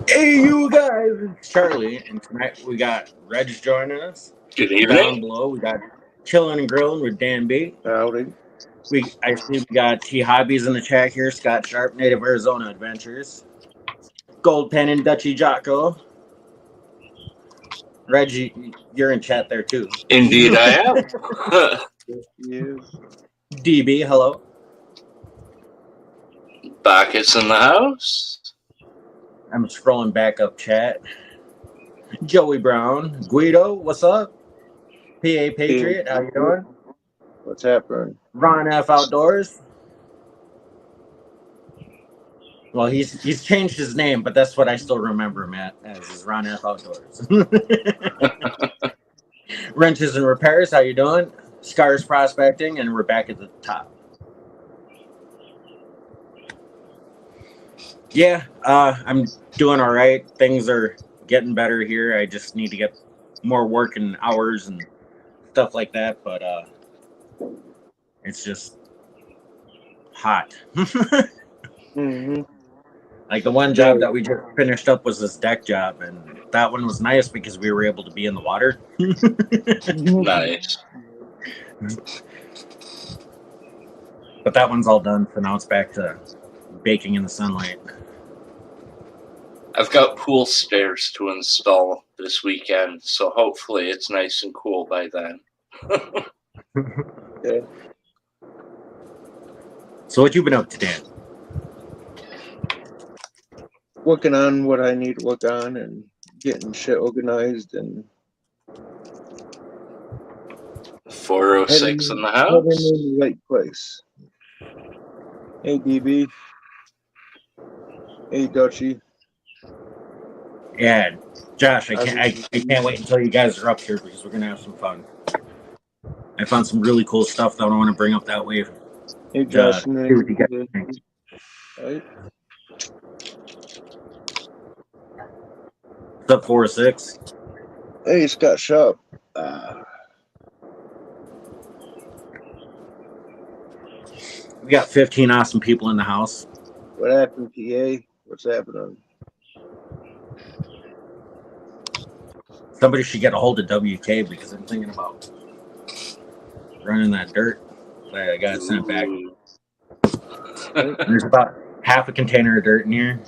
Hey, you guys, it's Charlie, and tonight we got Reg joining us. Good Down evening. below, we got Chilling and Grilling with Dan B. Howdy. I see we got T Hobbies in the chat here, Scott Sharp, Native Arizona Adventures, Gold Pen and Dutchy Jocko. Reggie, you're in chat there too. Indeed, I am. You. DB, hello. Bacchus in the house. I'm scrolling back up chat. Joey Brown, Guido, what's up? PA Patriot, how you doing? What's happening? Ron F Outdoors. Well, he's changed his name, but that's what I still remember him as is Ron F Outdoors. Wrenches and Repairs, how you doing? Scars Prospecting, and we're back at the top. Yeah, I'm doing all right. Things are getting better here. I just need to get more working hours and stuff like that, but it's just hot. Mm-hmm. Like the one job that we just finished up was this deck job, and that one was nice because we were able to be in the water. Nice. But that one's all done, so now it's back to baking in the sunlight. I've got pool stairs to install this weekend, so hopefully it's nice and cool by then. Yeah. So what you been up to, Dan? Working on what I need to work on and getting shit organized and 406 in the heading house. in the right place. Hey DB. Hey Dutchy. Yeah, Josh, I can't wait until you guys are up here because we're gonna have some fun. I found some really cool stuff that I want to bring up that way. Hey Josh. See what you guys think. Right. What's up, 406? Hey Scott Sharp. We got 15 awesome people in the house. What happened, PA? What's happening? Somebody should get a hold of WK because I'm thinking about running that dirt that I got sent back. There's about half a container of dirt in here,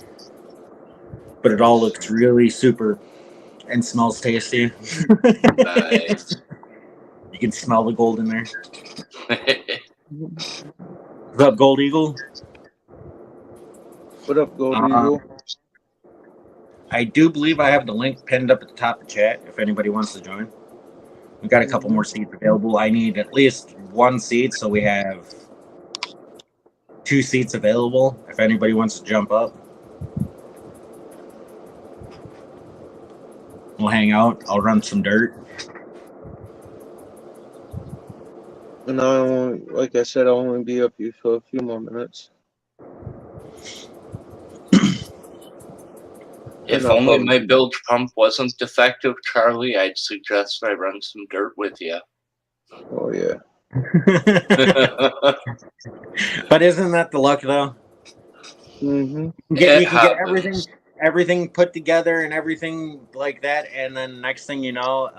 but it all looks really super and smells tasty. Nice. You can smell the gold in there. What's up, Gold Eagle? What up, Gold Eagle? I do believe I have the link pinned up at the top of the chat if anybody wants to join. We've got a couple more seats available. I need at least one seat, so we have 2 seats available if anybody wants to jump up. We'll hang out. I'll run some dirt. And like I said, I'll only be up here for a few more minutes. If only my bilge pump wasn't defective, Charlie, I'd suggest I run some dirt with you. Oh yeah. But isn't that the luck, though? Mm-hmm. You can get everything put together and everything like that, and then next thing you know,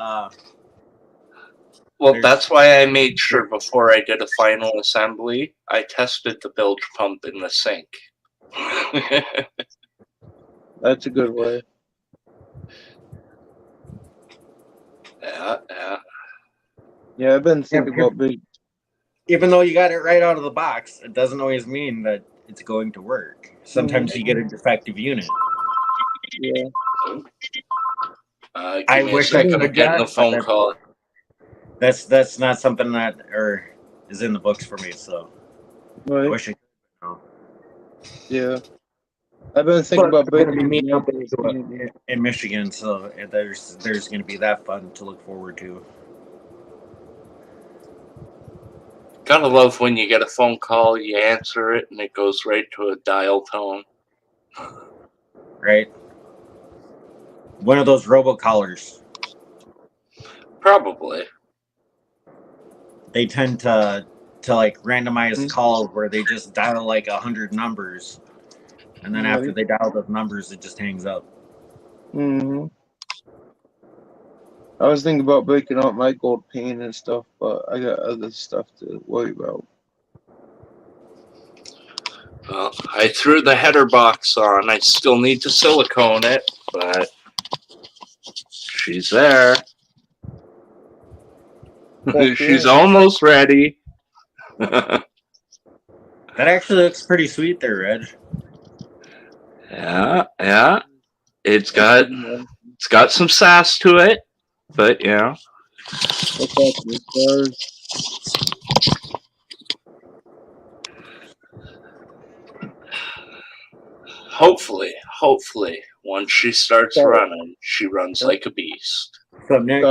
well, that's why I made sure before I did a final assembly, I tested the bilge pump in the sink. That's a good way. Yeah. Yeah, I've been thinking about big. Even though you got it right out of the box, it doesn't always mean that it's going to work. Sometimes you get a defective unit. Yeah. I wish I could have gotten a phone call. That's not something that is in the books for me. So Right. I wish I could. Yeah. I've been thinking about going big. to be meeting up in Michigan, so there's going to be that fun to look forward to. Gotta love when you get a phone call, you answer it, and it goes right to a dial tone. Right? One of those robocallers. Probably. They tend to like randomize calls where they just dial like 100 numbers, and then after they dial those numbers, it just hangs up. Mm-hmm. I was thinking about breaking out my gold paint and stuff, but I got other stuff to worry about. Well, I threw the header box on. I still need to silicone it, but she's there. She's almost ready. That actually looks pretty sweet there, Reg. Yeah. It's got some sass to it, but yeah. What's happening, stars? Hopefully, once she starts Okay. running, she runs like a beast. What's up, Nick?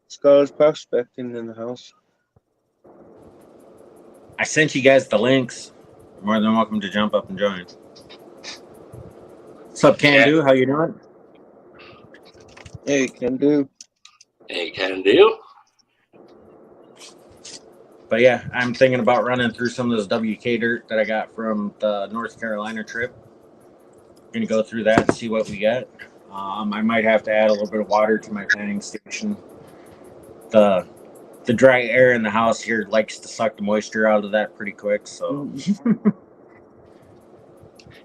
Scars prospecting in the house. I sent you guys the links. You're more than welcome to jump up and join. What's up, Can Do? How you doing? Hey, can do. Hey, can do. But yeah, I'm thinking about running through some of this WK dirt that I got from the North Carolina trip. Gonna go through that and see what we get. I might have to add a little bit of water to my planting station. The dry air in the house here likes to suck the moisture out of that pretty quick. So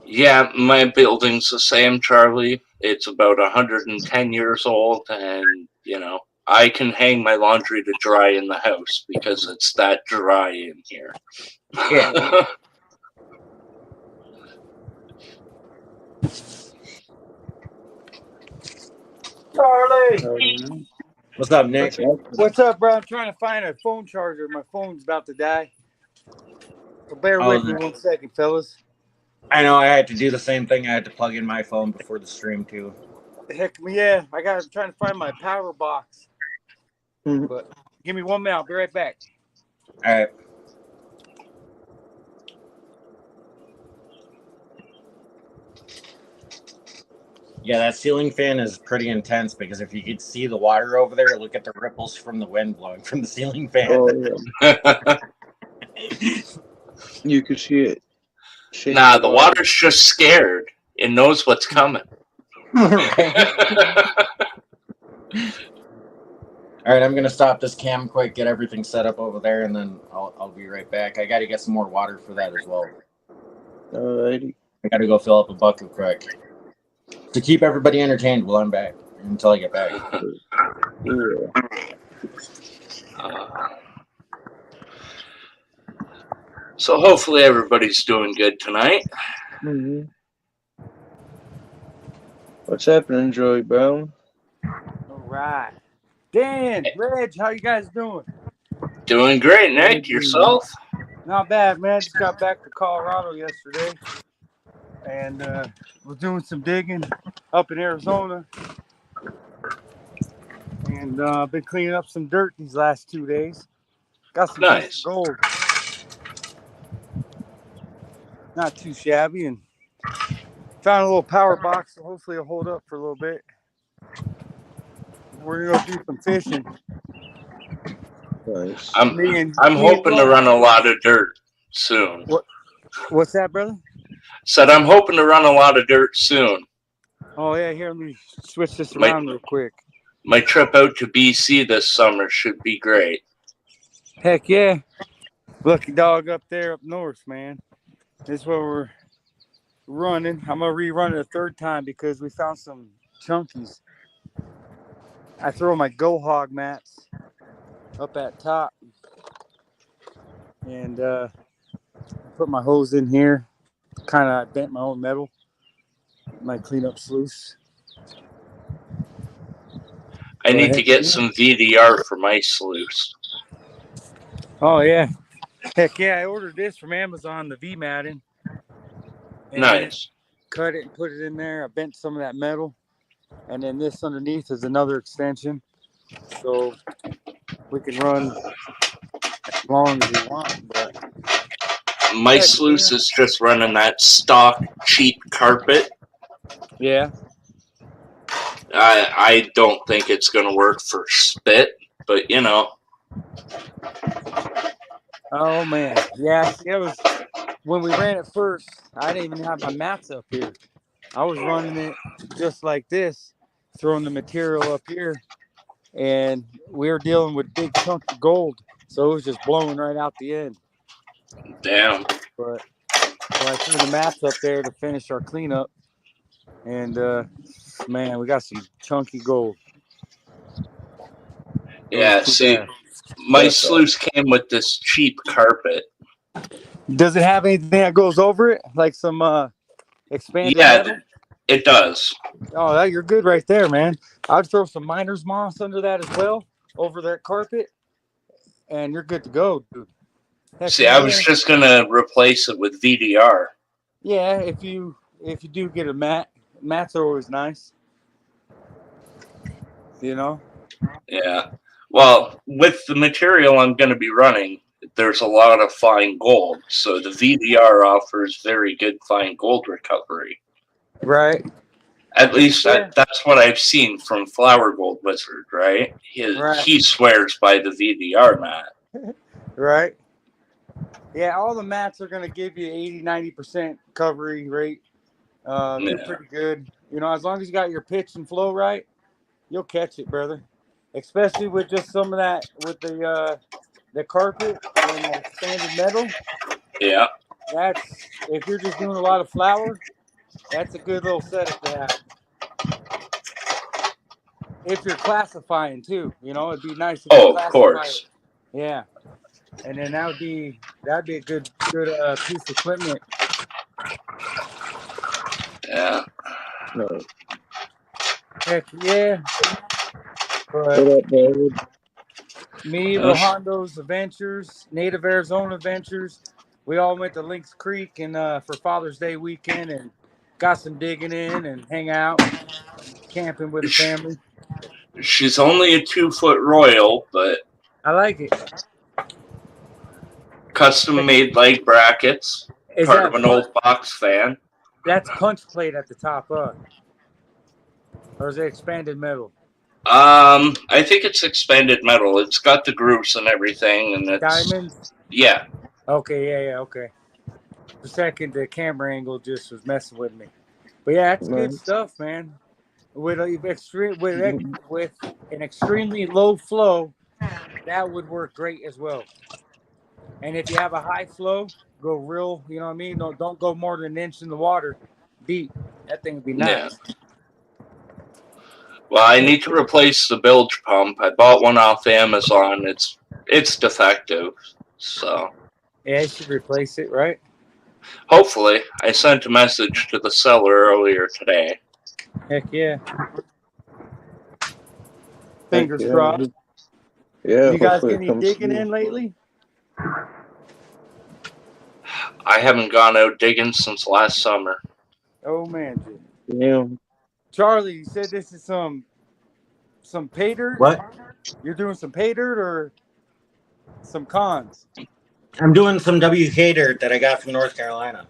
Yeah, my building's the same, Charlie. It's about 110 years old, and I can hang my laundry to dry in the house because it's that dry in here. Yeah. Charlie! What's up, Nick? What's up, bro? I'm trying to find a phone charger. My phone's about to die. So bear with me 1 second, fellas. I know I had to do the same thing. I had to plug in my phone before the stream, too. Heck, yeah. I'm trying to find my power box. But give me 1 minute. I'll be right back. All right. Yeah, that ceiling fan is pretty intense because if you could see the water over there, look at the ripples from the wind blowing from the ceiling fan. Oh, yeah. You could see it. Nah, the water's just scared. It knows what's coming. All right, I'm going to stop this cam quick, get everything set up over there, and then I'll be right back. I got to get some more water for that as well. Alrighty. I got to go fill up a bucket quick. To keep everybody entertained while I'm back, until I get back. Yeah. So hopefully everybody's doing good tonight. Mm-hmm. What's happening, Joey Brown? All right. Dan, Reg, how you guys doing? Doing great, Nick. Yourself? Not bad, man. Just got back to Colorado yesterday. And was doing some digging up in Arizona. And I've been cleaning up some dirt these last 2 days. Got some Nice. gold. Not too shabby. And found a little power box, so hopefully it'll hold up for a little bit. We're going to go do some fishing. Nice. I'm hoping to run a lot of dirt soon. What's that, brother? Said I'm hoping to run a lot of dirt soon. Oh, yeah. Here, let me switch this around real quick. My trip out to BC this summer should be great. Heck yeah. Lucky dog up there up north, man. This is where we're running. I'm going to rerun it a third time because we found some chunkies. I throw my Go Hog mats up at top. And put my hose in here. Kind of bent my own metal. My cleanup sluice. I need to get some VDR for my sluice. Oh, yeah. Heck yeah, I ordered this from Amazon, the V-matting. Nice. Cut it and put it in there. I bent some of that metal. And then this underneath is another extension. So we can run as long as we want. But my sluice is just running that stock cheap carpet. Yeah. I don't think it's going to work for spit, but Oh, man. Yeah, it was when we ran it first, I didn't even have my mats up here. I was running it just like this, throwing the material up here, and we were dealing with big chunks of gold, so it was just blowing right out the end. Damn. But so I threw the mats up there to finish our cleanup, and man, we got some chunky gold. It Yeah, was too see, bad. my That's sluice came with this cheap carpet. Does it have anything that goes over it, like some expanded Yeah, metal? it does. Oh, you're good right there, man. I'd throw some miner's moss under that as well, over that carpet, and you're good to go, dude. Heck See, I was yeah. just gonna replace it with VDR. Yeah, if you do get a mat, mats are always nice. You know. Yeah. Well, with the material I'm gonna be running, there's a lot of fine gold, so the VDR offers very good fine gold recovery. Right. At least Yeah. that's what I've seen from Flower Gold Wizard, right? Right. He swears by the VDR mat. Right. Yeah, all the mats are going to give you 80-90% recovery rate. They're Yeah. pretty good. You know, as long as you got your pitch and flow right, you'll catch it, brother. Especially with just some of that, with the carpet and the expanded metal. Yeah. That's, if you're just doing a lot of flour, that's a good little setup to have. If you're classifying too, you know, it'd be nice if you Oh, of classify course. it. Yeah. And then that'd be a good piece of equipment. Yeah. No. Heck yeah. What But up, David? me, Rohando's Adventures, Native Arizona Adventures, we all went to Lynx Creek and for Father's Day weekend and got some digging in and hang out, camping with the family. She's only a 2-foot Royal, but I like it. custom made leg brackets. Is Part that of an old box fan. That's punch plate at the top, or is it expanded metal? I think it's expanded metal. It's got the grooves and everything, and it's Diamonds? yeah. Okay, yeah, okay. For a second, the camera angle just was messing with me. But yeah, that's good Nice. stuff, man. With an extremely low flow, that would work great as well. And if you have a high flow, go real, you know what I mean? Don't go more than an inch in the water deep. That thing would be nice. Yeah. Well, I need to replace the bilge pump. I bought one off Amazon. It's defective, so Yeah, you should replace it, right? hopefully. I sent a message to the seller earlier today. Heck yeah. Fingers Yeah. crossed. Yeah. You guys hopefully get it any comes digging through. in lately? I haven't gone out digging since last summer. Oh man, Jim. Yeah. Charlie, you said this is some pay dirt? What? You're doing some pay dirt or some cons? I'm doing some WK dirt that I got from North Carolina.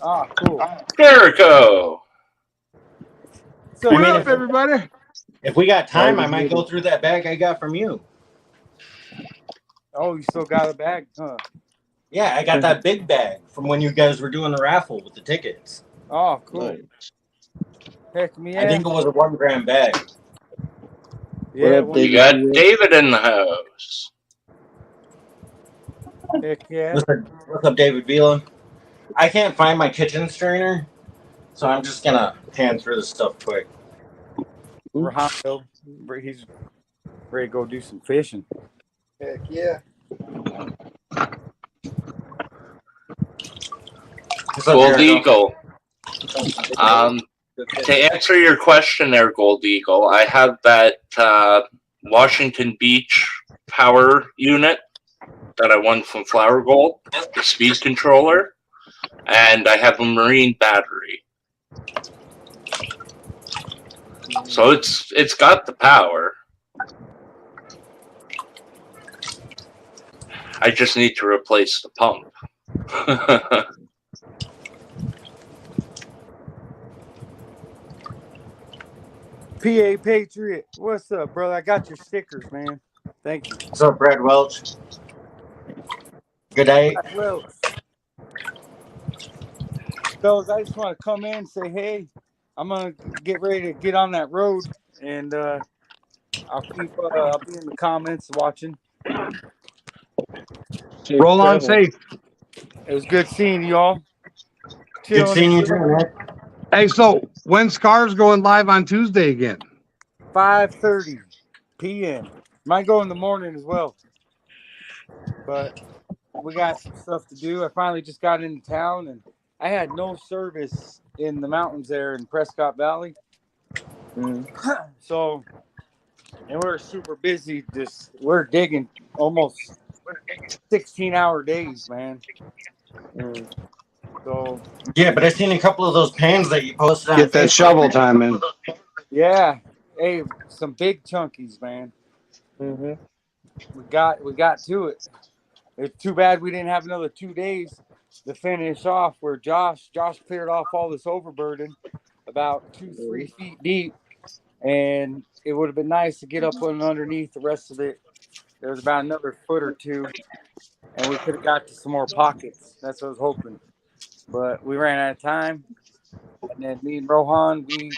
Ah, cool. Jericho! So I mean, what up, if- everybody? If we got time, I might go through that bag I got from you. Oh, you still got a bag, huh? Yeah, I got that big bag from when you guys were doing the raffle with the tickets. Oh, cool. Nice. Heck me, I yeah. think it was a 1 gram bag. Yeah, What up, You got David in the house. heck yeah. What's up, David Vila? I can't find my kitchen strainer, so I'm just gonna pan through this stuff quick. Rohando, he's ready to go do some fishing. Heck yeah. What's up, Gold Jericho? Eagle. To answer your question there, Gold Eagle, I have that Washington Beach power unit that I won from Flower Gold, the speed controller, and I have a marine battery. So it's got the power. I just need to replace the pump. PA Patriot, what's up, brother? I got your stickers, man. Thank you. What's up, Brad Welch? Good day. Well, fellas, I just want to come in and say, hey, I'm gonna get ready to get on that road, and I'll be in the comments watching. Safe Roll on travel. safe. It was good seeing you all. Good Chilling. seeing you too, Nick. Hey, so when Scar's going live on Tuesday again? 5:30 p.m. Might go in the morning as well, but we got some stuff to do. I finally just got into town, and I had no service in the mountains there in Prescott Valley. Mm. So, and we're super busy. We're digging almost 16-hour days, man. Mm. So, Yeah, but I seen a couple of those pans that you posted on Get that Facebook. shovel time in. yeah, hey, some big chunkies, man. Mm-hmm. We got to it. It's too bad we didn't have another 2 days to finish off where Josh cleared off all this overburden about 2-3 feet deep, and it would have been nice to get up and underneath the rest of it. There was about another foot or two, and we could have got to some more pockets. That's what I was hoping, but we ran out of time. And then me and Rohan, we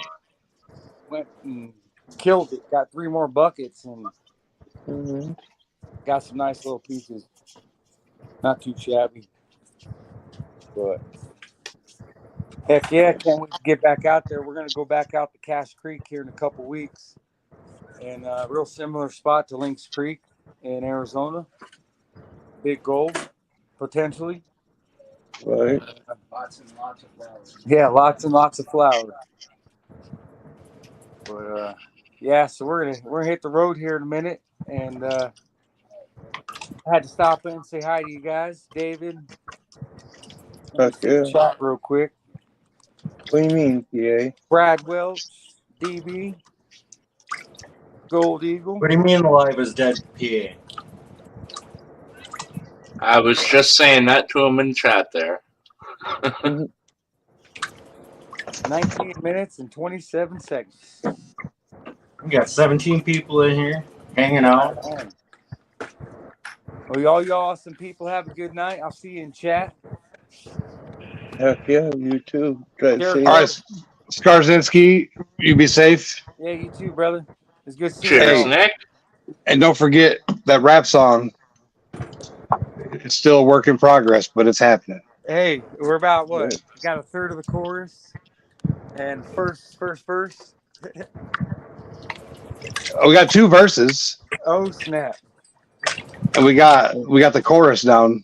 went and killed it. Got 3 more buckets and Mm-hmm. got some nice little pieces. Not too shabby, but heck yeah, can't wait to get back out there. We're going to go back out to Cache Creek here in a couple weeks, and a real similar spot to Lynx Creek in Arizona. Big gold, potentially. Right. Lots and lots of flowers. Yeah, lots and lots of flowers. But yeah, so we're gonna hit the road here in a minute, and I had to stop in and say hi to you guys, David. Heck yeah. Chat real quick. What do you mean, PA? Brad Welch, DB, Gold Eagle. What do you mean live is dead, PA? I was just saying that to him in chat there. 19 minutes and 27 seconds. We got 17 people in here hanging out. Well, y'all awesome people, have a good night. I'll see you in chat. Heck yeah, you too. Drive Sure. safe. All right, Skarzinski, you be safe. Yeah, you too, brother. It's good seeing Cheers, you. Nick. And don't forget that rap song. It's still a work in progress, but it's happening. Hey, we're about what? Yeah. We got a third of the chorus and first verse. We got 2 verses, Oh snap! and we got the chorus down.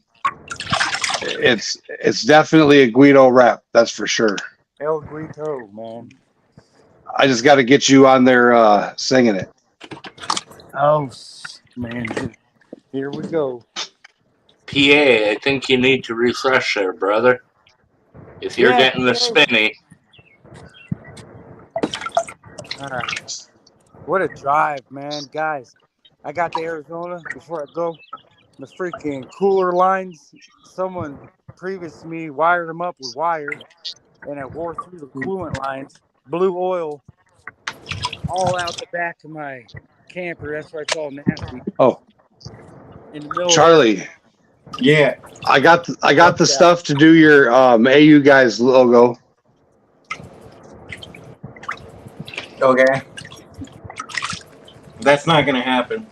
It's definitely a Guido rap, that's for sure. El Guito, man. I just got to get you on there singing it. Oh man, here we go. PA, I think you need to refresh there, brother. If you're Yeah, getting the PA. spinny, All right. What a drive, man, guys! I got to Arizona before I go. The freaking cooler lines. Someone previous to me wired them up with wire, and it wore through the coolant lines. Blue oil all out the back of my camper. That's why it's all nasty. Oh, In the middle. Charlie, Yeah. I got the stuff to do your AU guys logo. Okay. That's not gonna happen.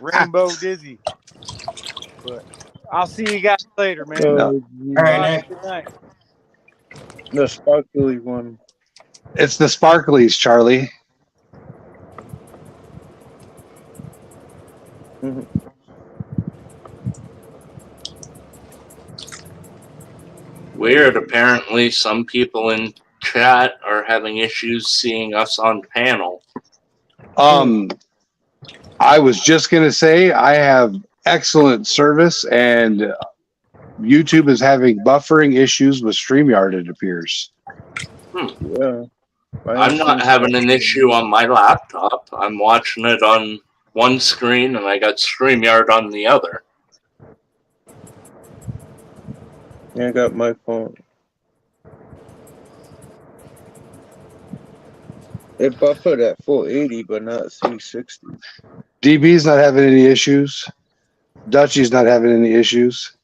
Rainbow Dizzy. But I'll see you guys later, man. All right, Nick. Good night. The sparkly one. It's the sparklies, Charlie. Mhm. weird. Apparently, some people in chat are having issues seeing us on panel. I was just gonna say I have excellent service, and YouTube is having buffering issues with StreamYard, it appears. Yeah. I'm not having an issue on my laptop. I'm watching it on one screen and I got StreamYard on the other. Yeah, I got my phone. It buffered at 480, but not 360. DB's not having any issues. Dutchy's not having any issues.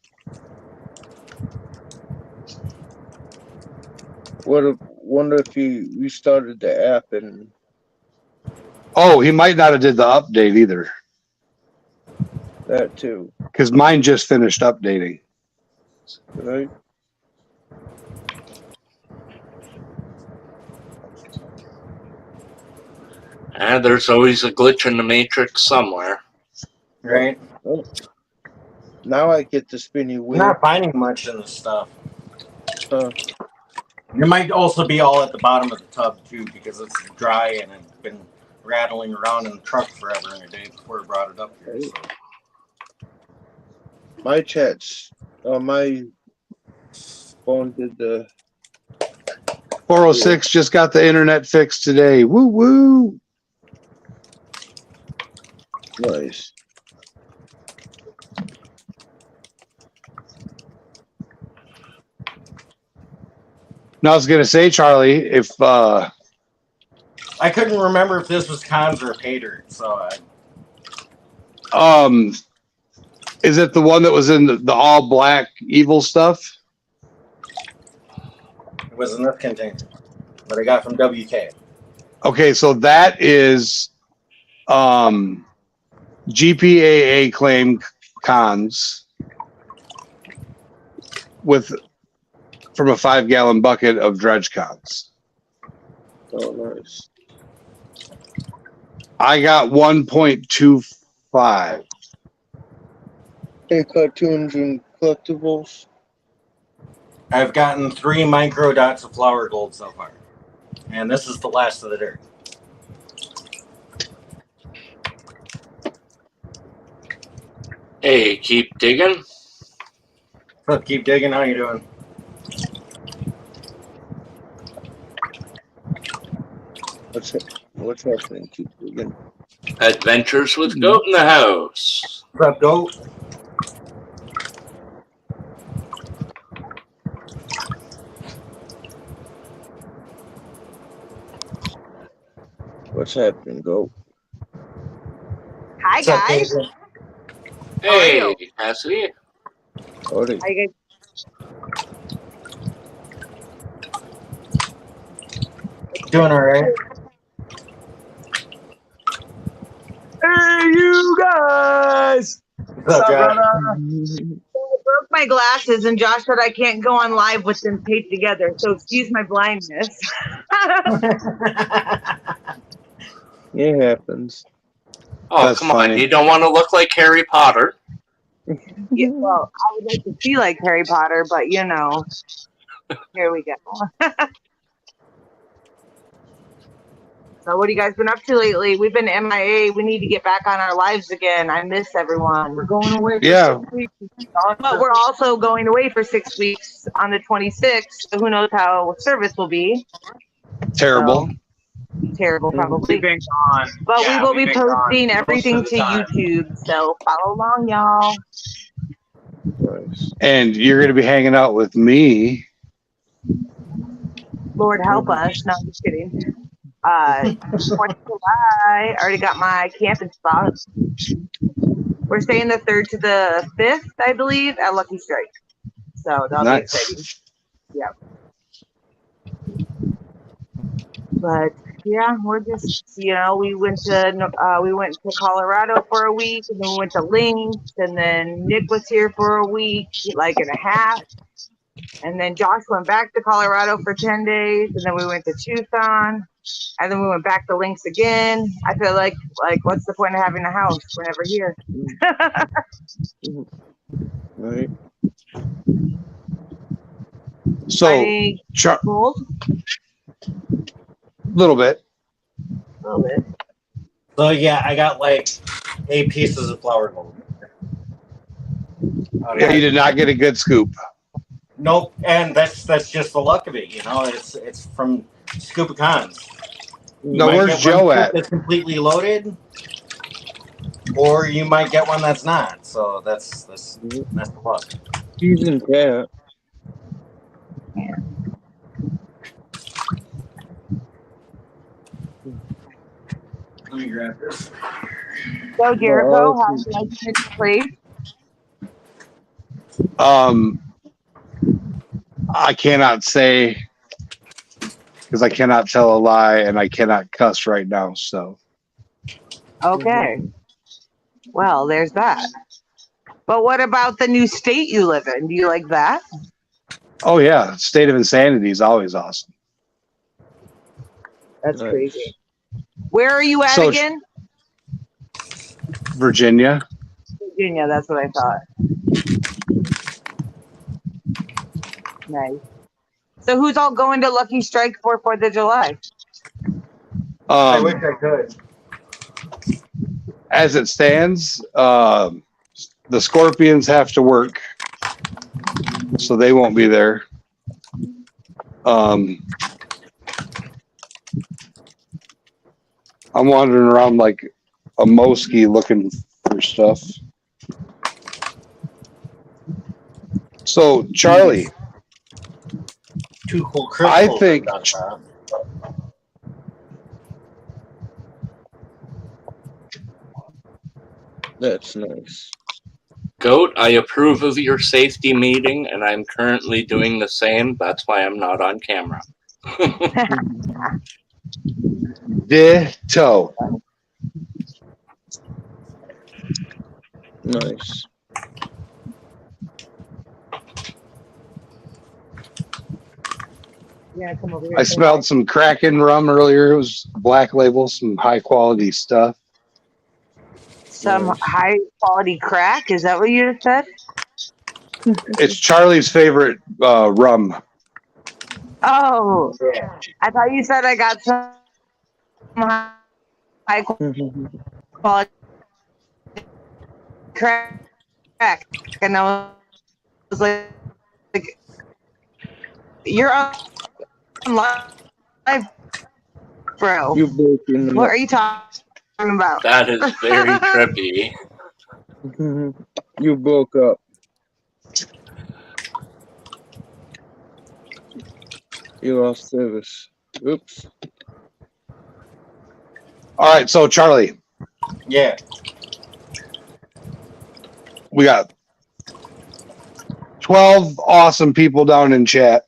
Wonder if you restarted the app and Oh, he might not have did the update either, that too, because mine just finished updating. right? And there's always a glitch in the matrix somewhere. Right? Now I get the spinny We're wheel. not finding much in this stuff. Huh. It might also be all at the bottom of the tub too, because it's dry and it's been rattling around in the truck forever and a day before I brought it up here. So. My chats, my phone did the 406 just got the internet fixed today. Woo woo. nice. Now I was gonna say, Charlie, if I couldn't remember if this was cons or pay dirt, so is it the one that was in the all black evil stuff? it was in this container that I got from WK. Okay, so that is GPAA claim cons with from a 5-gallon bucket of dredge cons. Oh, nice. I got 1.25. Hey, cartoons and collectibles. I've gotten 3 micro dots of flower gold so far, and this is the last of the dirt. Hey, keep digging. So keep digging. How you doing? What's happening? Keep digging. Adventures with Goat in the house. What's up, goat? What's happening? Go. Hi What's up, guys. David? Hey, Cassidy. Howdy. How you guys? Doing all right. Hey, you guys! What's up, Josh? I broke my glasses, and Josh said I can't go on live with them taped together. So excuse my blindness. It happens. Oh, That's come funny. on. You don't want to look like Harry Potter. Yeah, well, I would like to see like Harry Potter, but you know, here we go. So what have you guys been up to lately? We've been MIA. We need to get back on our lives again. I miss everyone. We're going away. For Yeah. 6 weeks. But we're also going away for 6 weeks on the 26th. So who knows how service will be. Terrible. Terrible, probably. We've been gone. But Yeah, we will we've be been gone posting most everything of the to time. YouTube. So follow along, y'all. Nice. And you're going to be hanging out with me. Lord help us. No, I'm just kidding. 4th of July. I already got my camping spot. We're staying the 3rd to the 5th, I believe, at Lucky Strike. So that'll be exciting. Nice. But yeah, we're just, you know, we went to Colorado for a week, and then we went to Lynx, and then Nick was here for a week, like and a half, and then Josh went back to Colorado for 10 days, and then we went to Tucson, and then we went back to Lynx again. I feel like what's the point of having a house? We're never here. Right. So, Any Char- goals? little bit. A little bit. So yeah, I got like 8 pieces of flower gold. Yeah, you did not get a good scoop. Nope, and that's just the luck of it, you know. It's from Scuba Cons. You Now, might where's get Joe one at? That's completely loaded, or you might get one that's not. So that's the luck. He's in cat. Let me grab this. So Jericho, Well, how's life in its place? I cannot say because I cannot tell a lie and I cannot cuss right now. So Okay. Well, there's that. But what about the new state you live in? Do you like that? oh yeah, state of insanity is always awesome. That's Nice. crazy. Where are you at So- again? Virginia. Virginia, that's what I thought. Nice. So who's all going to Lucky Strike for 4th of July? I wish Um, I could. as it stands, the Scorpions have to work, so they won't be there. I'm wandering around like a Mosky looking for stuff. So, Charlie, Too cool. I think- That's nice. Goat, I approve of your safety meeting, and I'm currently doing the same. That's why I'm not on camera. ditto. Nice. Yeah, come over here. I smelled some Kraken rum earlier. It was Black Label, some high quality stuff. Some Nice. high quality crack. Is that what you just said? It's Charlie's favorite rum. Oh, Yeah. I thought you said I got some high quality crack, and I was like you're on live, bro. You broke in the What are you talking about? That is very trippy. You broke up. You lost service. Oops. All right, so Charlie, Yeah. we got 12 awesome people down in chat.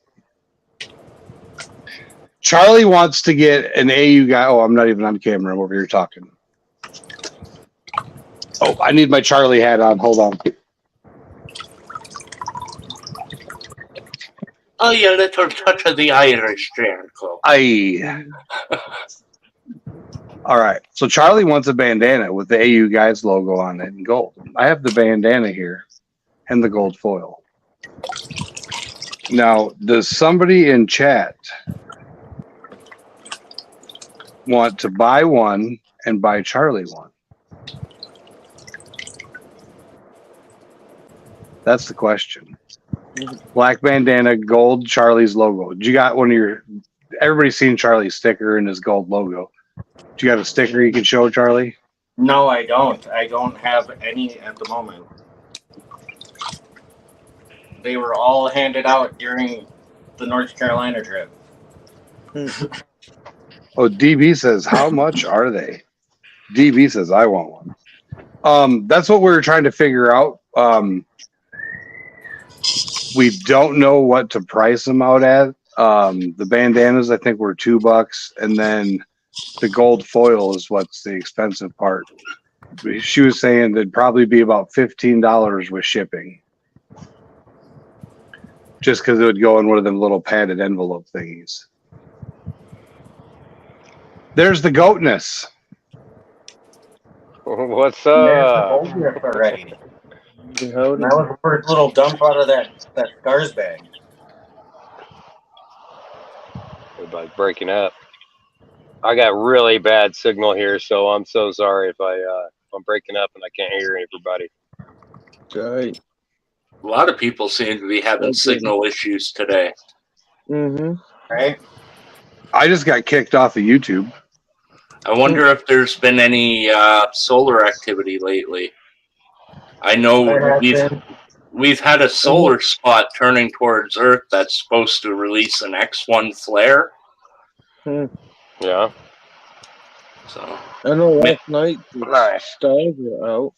Charlie wants to get an AU guy. Oh, I'm not even on camera. I'm over here talking. Oh, I need my Charlie hat on. Hold on. Oh, you little touch of the Irish there, Cole. All right. So Charlie wants a bandana with the AU guys logo on it in gold. I have the bandana here and the gold foil. Now, does somebody in chat want to buy one and buy Charlie one? That's the question. Black bandana, gold Charlie's logo. You got one of your, everybody's seen Charlie's sticker and his gold logo. Do you got a sticker you can show, Charlie? No, I don't. I don't have any at the moment. They were all handed out during the North Carolina trip. Oh, DB says, how much are they? DB says, I want one. That's what we're trying to figure out. We don't know what to price them out at. The bandanas, I think, were $2, and then the gold foil is what's the expensive part. She was saying it'd probably be about $15 with shipping, just because it would go in one of them little padded envelope thingies. There's the goatness. What's Already. Howdy. That was the first little dump out of that Scars bag. Everybody's breaking up. I got really bad signal here, so I'm so sorry if I'm breaking up and I can't hear everybody. Right. A lot of people seem to be having signal issues today. Right? I just got kicked off of YouTube. I wonder if there's been any solar activity lately. I know we've had a solar spot turning towards Earth that's supposed to release an X1 flare. Yeah. So I know last night the Nice. stars were out.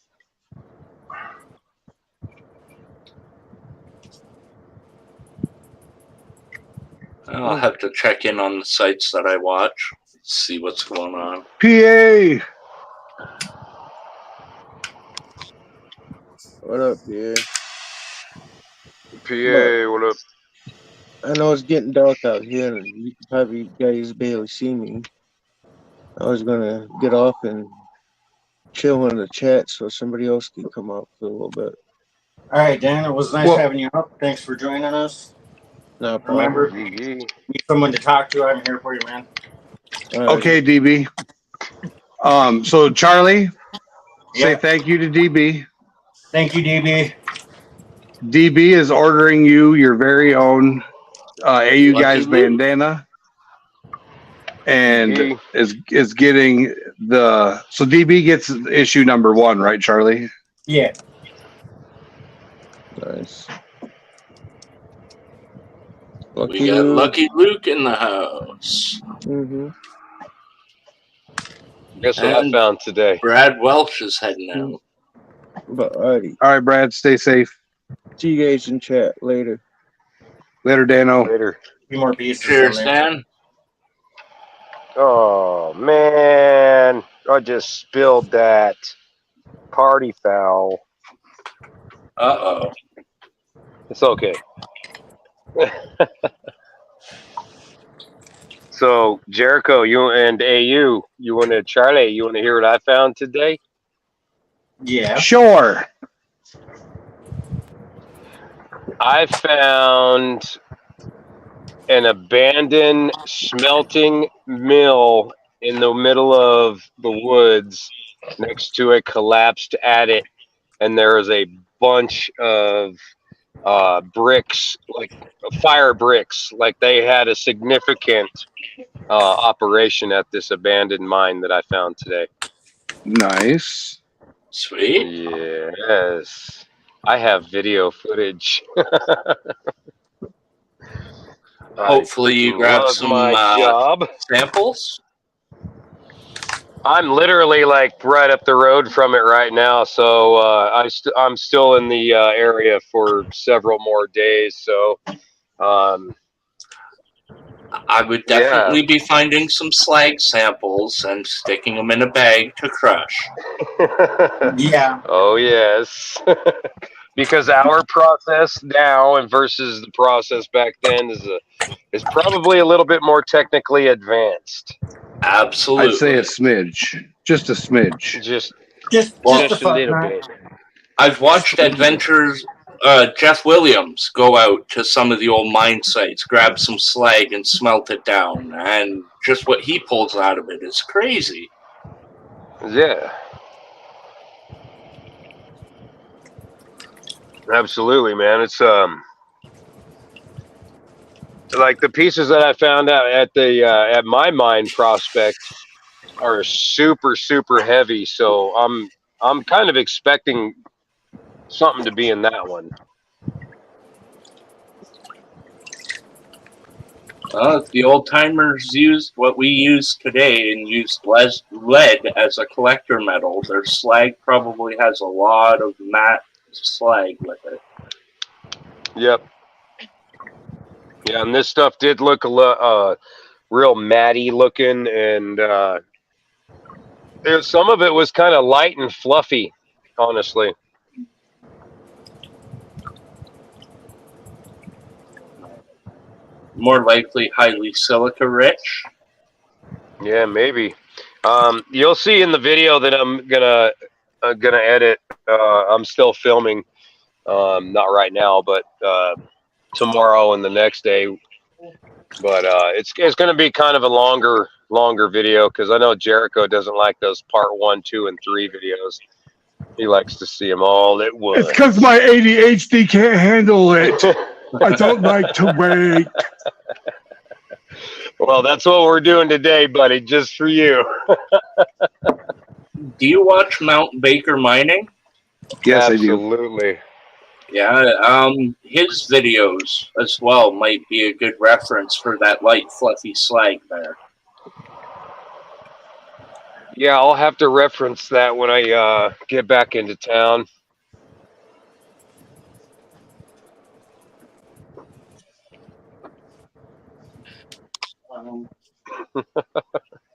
I'll have to check in on the sites that I watch, see what's going on. PA. What up, yeah? PA, what up? I know it's getting dark out here, and you can probably guys barely see me. I was gonna get off and chill in the chat so somebody else could come up for a little bit. All right, Dan. It was nice Well- having you up. Thanks for joining us. No problem. Remember, Yee. need someone to talk to. I'm here for you, man. All right. Okay, DB. So Charlie, say Yeah. thank you to DB. Thank you, DB. DB is ordering you your very own AU Lucky Guys Luke. bandana, and Yee. is getting the so DB gets issue number 1, right, Charlie? Yeah. Nice. We got Lucky Luke in the house. Mm-hmm. Guess what I And- found today? Brad Welch is heading out. But alrighty. All right, Brad, stay safe. See you guys in chat later. Later, Dano. Later. Be more beasts. Cheers, Dan. Oh man, I just spilled that party foul. Uh-oh. It's okay. So Jericho, you and AU, you want to Charlie? You want to hear what I found today? Yeah. Sure. I found an abandoned smelting mill in the middle of the woods next to a collapsed attic, and there is a bunch of bricks, like fire bricks, like they had a significant operation at this abandoned mine that I found today. Nice. Sweet. Yes, I have video footage. Hopefully you I grab love some my job. samples. I'm literally like right up the road from it right now, so I'm still in the area for several more days. So, I would definitely be finding some slag samples and sticking them in a bag to crush. Yeah. Oh yes, because our process now and versus the process back then is probably a little bit more technically advanced. Absolutely. I'd say a smidge. Just a smidge. Just Just just a a fuck, little man. bit. I've watched Adventures, Jeff Williams go out to some of the old mine sites, grab some slag and smelt it down, and just what he pulls out of it is crazy. Yeah. Absolutely, man. It's like the pieces that I found out at the at my mine prospect are super heavy, so I'm kind of expecting something to be in that one. If the old timers used what we use today and used lead as a collector metal, their slag probably has a lot of matte slag with it. Yep. Yeah, and this stuff did look real matty looking, and some of it was kind of light and fluffy, honestly. More likely highly silica rich. Yeah, maybe. You'll see in the video that I'm gonna edit. I'm still filming, not right now, but tomorrow and the next day. But it's gonna be kind of a longer video because I know Jericho doesn't like those part 1, 2, and 3 videos. He likes to see them all at once. It's because my ADHD can't handle it. I don't like to wait. Well, that's what we're doing today, buddy, just for you. Do you watch Mount Baker Mining? Yes, I do. Absolutely. Yeah, his videos as well might be a good reference for that light, fluffy slag there. Yeah, I'll have to reference that when I get back into town.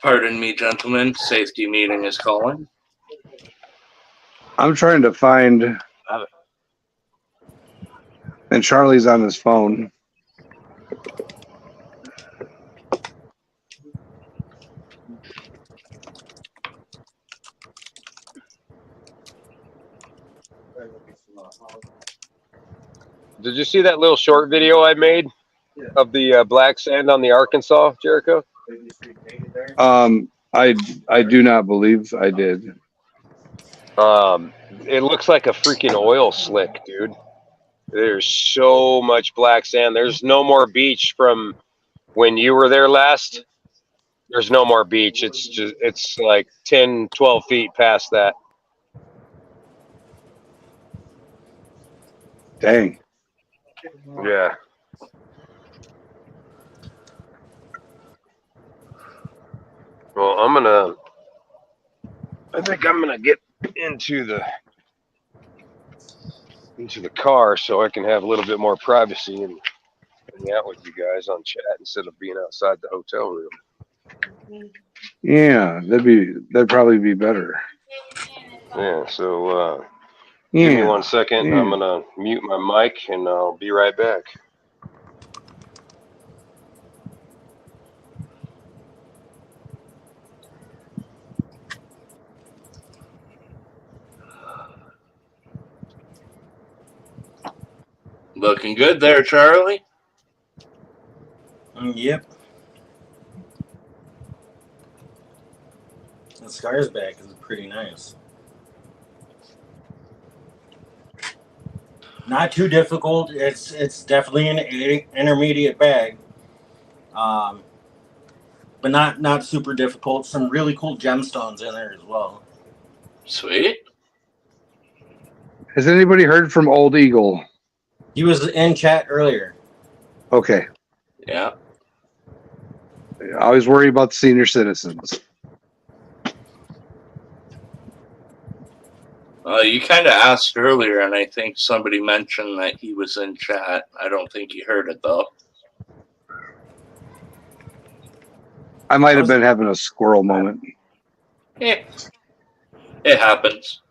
Pardon me, gentlemen. Safety meeting is calling. I'm trying to find, and Charlie's on his phone. Did you see that little short video I made of the black sand on the Arkansas, Jericho? I do not believe I did. It looks like a freaking oil slick, dude. There's so much black sand. There's no more beach from when you were there last. There's no more beach. It's like 10, 12 feet past that. Dang. Yeah. Well, I think I'm gonna get into the car so I can have a little bit more privacy and hang out with you guys on chat instead of being outside the hotel room. Yeah, that'd probably be better. Yeah, so give me 1 second. Yeah. I'm gonna mute my mic and I'll be right back. Looking good there, Charlie. Yep. The Scars back is pretty nice. Not too difficult. It's definitely an intermediate bag, but not super difficult. Some really cool gemstones in there as well. Sweet. Has anybody heard from Old Eagle? He was in chat earlier. Okay. Yeah. I always worry about the senior citizens. You kind of asked earlier, and I think somebody mentioned that he was in chat. I don't think he heard it, though. I might have been having a squirrel moment. Yeah. It happens.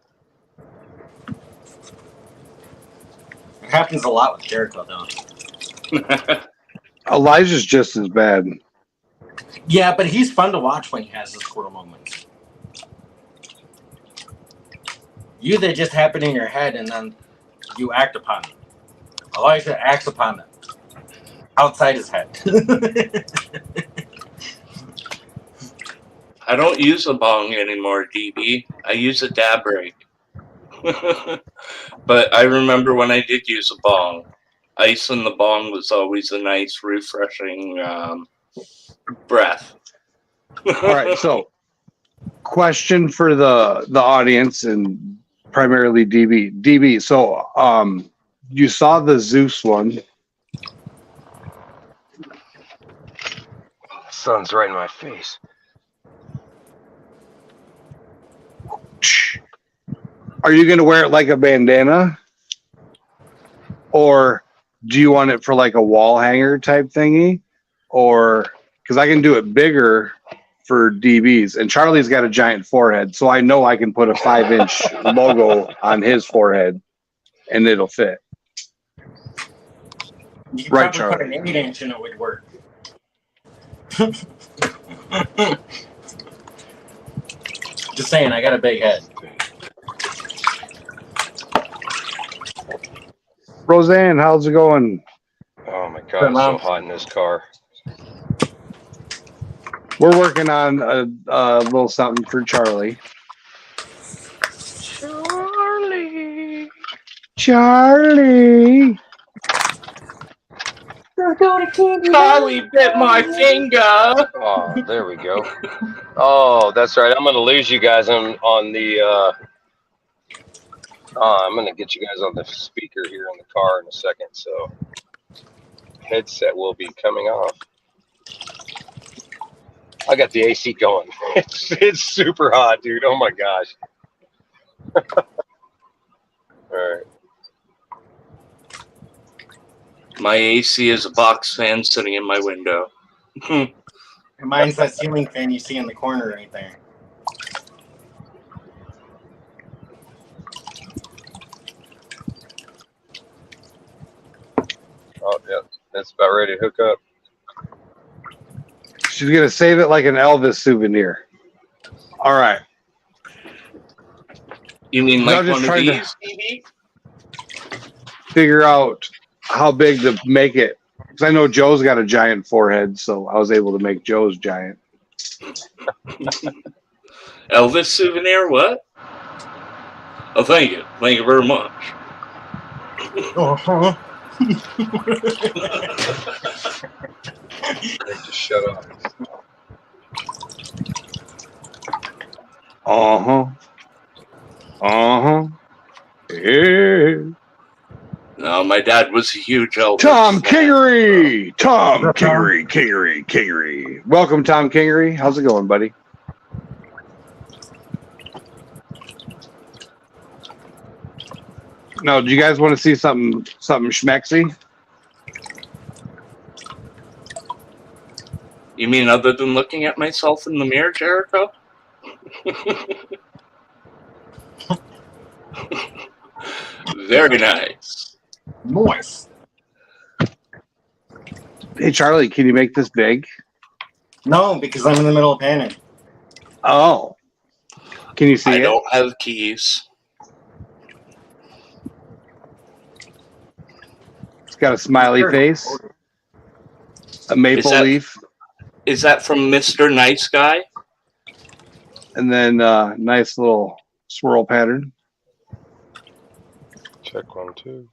It happens a lot with Jericho, though. Elijah's just as bad. Yeah, but he's fun to watch when he has the squirrel moments. You, they just happen in your head, and then you act upon them. Elijah acts upon them outside his head. I don't use a bong anymore, DB. I use a dab rake. But I remember when I did use a bong. Ice in the bong was always a nice, refreshing breath. All right, so question for the audience and primarily DB. DB, so you saw the Zeus one. Sun's right in my face. Are you going to wear it like a bandana? Or do you want it for like a wall hanger type thingy? Or, because I can do it bigger for DBs. And Charlie's got a giant forehead, so I know I can put a 5-inch logo on his forehead and it'll fit. You could Right, probably Charlie. put an 8-inch and it would work. Just saying, I got a big head. Roseanne, how's it going? Oh my god, it's so hot in this car. We're working on a little something for Charlie. Charlie. Charlie bit my finger. Oh, there we go. Oh, that's right. I'm gonna lose you guys on the I'm gonna get you guys on the speaker here in the car in a second, so headset will be coming off. I got the AC going. It's super hot, dude. Oh my gosh. All right. My AC is a box fan sitting in my window. Mine's that ceiling fan you see in the corner right there. Oh, yeah. That's about ready to hook up. She's gonna save it like an Elvis souvenir. All right. You mean No, like just one of trying to- these, DB? Figure out how big to make it. Because I know Joe's got a giant forehead, so I was able to make Joe's giant. Elvis souvenir? What? Oh, thank you. Thank you very much. Uh-huh. Just shut up. Uh-huh. Uh-huh. Yeah. No, my dad was a huge Elvis. Tom fan. Kingery! Tom Kingery. Welcome, Tom Kingery. How's it going, buddy? No, do you guys want to see something schmexy? You mean other than looking at myself in the mirror, Jericho? Very nice. Moist. Hey, Charlie, can you make this big? No, because I'm in the middle of panning. Oh. Can you see I it? don't have keys. It's got a smiley face, a maple leaf, Is that from Mr. Nice Guy? and then nice little swirl pattern. Check 1, 2.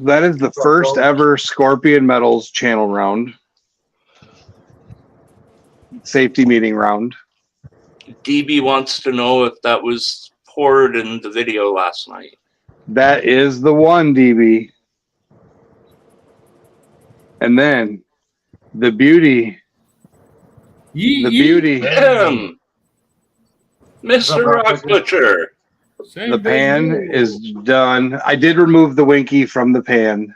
That is the first ever Scorpion Metals channel round. Safety meeting round. DB wants to know if that was poured in the video last night. That is the one, DB. And then the beauty. The beauty. Him! Mr. Rock Butcher! The pan is done. I did remove the Winky from the pan.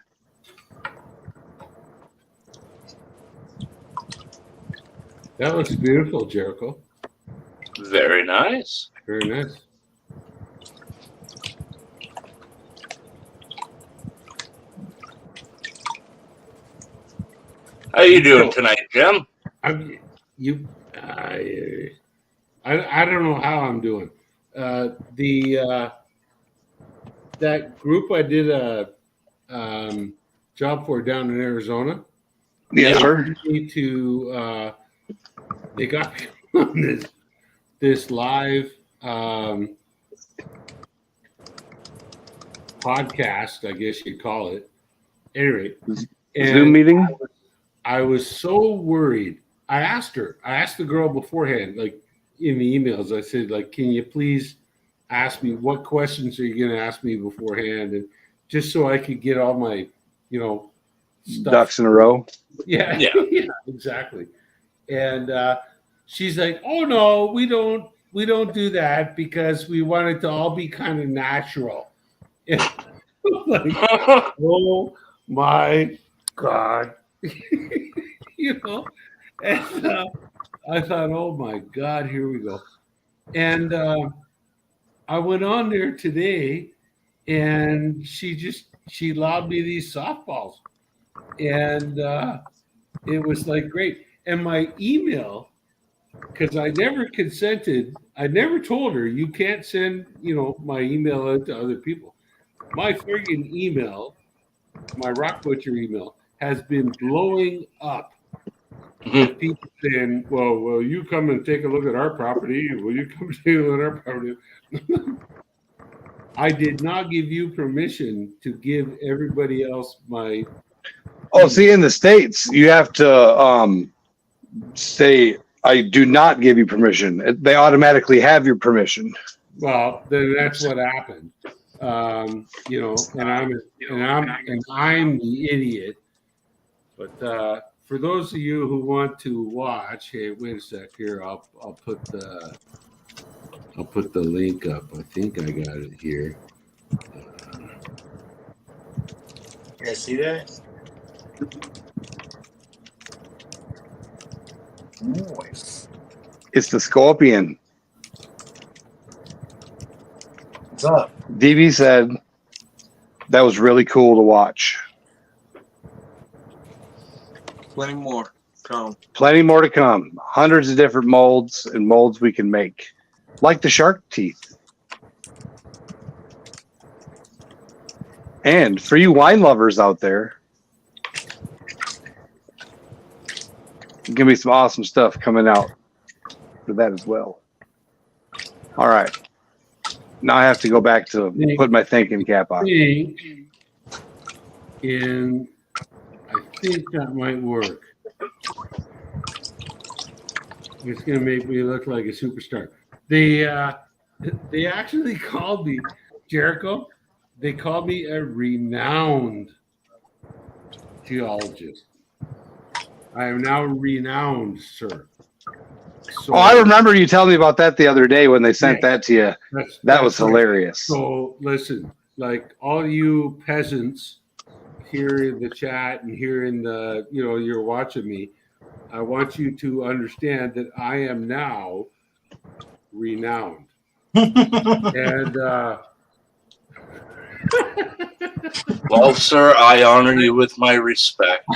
That looks beautiful, Jericho. Very nice. Very nice. How you doing tonight, Jim? I don't know how I'm doing. That group I did a job for down in Arizona. Yes, sir. They got me on this live podcast, I guess you'd call it. Anyway, Zoom meeting. I was so worried. I asked the girl beforehand, like in the emails, I said, like, can you please ask me what questions are you going to ask me beforehand? And just so I could get all my, stuff. Ducks in a row. Yeah, yeah, exactly. And she's like, oh no, we don't do that because we want it to all be kind of natural. And like, oh my God. And I thought, oh my God, here we go. And I went on there today and she lobbed me these softballs. And it was like great. And my email, because I never consented, I never told her you can't send, my email out to other people. My friggin' email, my Rock Butcher email, has been blowing up. With people saying, well, will you come and take a look at our property? Will you come take a look at our property? I did not give you permission to give everybody else my. Oh, see, in the States, you have to say, I do not give you permission. They automatically have your permission. Well, then that's what happened. And I'm the idiot. But for those of you who want to watch, hey, wait a sec here. I'll put the link up. I think I got it here. You guys see that? Moist. It's the Scorpion. What's up? DB said that was really cool to watch. Plenty more. Come. Plenty more to come. Hundreds of different molds and molds we can make, like the shark teeth. And for you wine lovers out there, give me some awesome stuff coming out for that as well. All right. Now I have to go back to put my thinking cap on. And I think that might work. It's gonna make me look like a superstar. They actually called me, Jericho. They called me a renowned geologist. I am now renowned, sir. So, Oh, I remember you telling me about that the other day when they sent that to you. That was hilarious. So listen, like all you peasants here in the chat and here in the, you're watching me, I want you to understand that I am now renowned. And Well, sir, I honor you with my respect.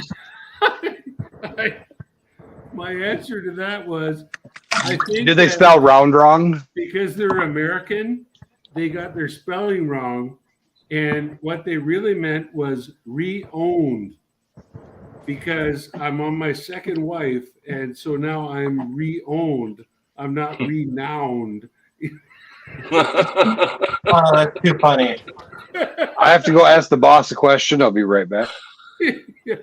my answer to that was, I think. Did they spell round wrong? Because they're American, they got their spelling wrong. And what they really meant was re-owned, because I'm on my second wife. And so now I'm re-owned. I'm not renowned. Oh, that's too funny. I have to go ask the boss a question. I'll be right back. Yeah.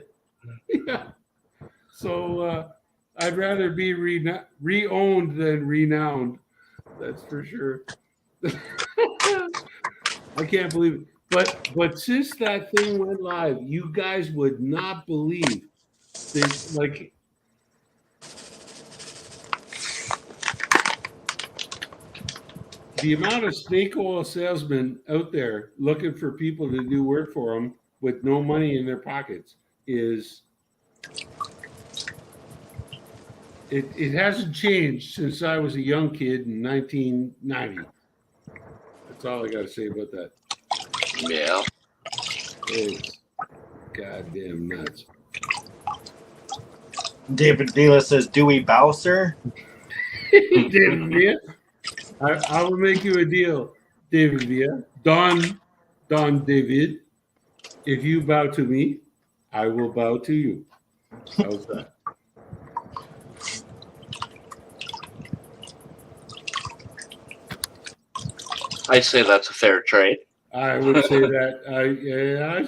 So I'd rather be re-owned than renowned. That's for sure. I can't believe it. But since that thing went live, you guys would not believe that, like, the amount of snake oil salesmen out there looking for people to do work for them with no money in their pockets is, it hasn't changed since I was a young kid in 1990. That's all I got to say about that. Yeah. It's goddamn nuts. David Vila says, "Do we bow, sir?" David Villa, I will make you a deal, David Villa. Don David, if you bow to me, I will bow to you. How's that? I say that's a fair trade. I would say that. I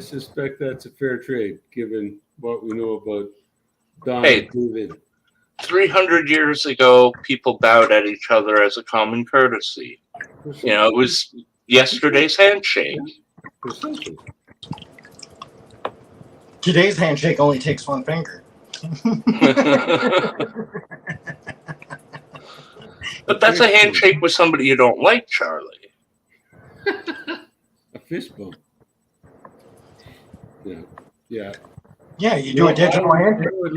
suspect that's a fair trade, given what we know about Don David. 300 years ago, people bowed at each other as a common courtesy. It was yesterday's handshake. Precisely. Today's handshake only takes one finger. But that's a handshake with somebody you don't like, Charlie. A fist bump. Yeah. Yeah, you do a digital handshake. I would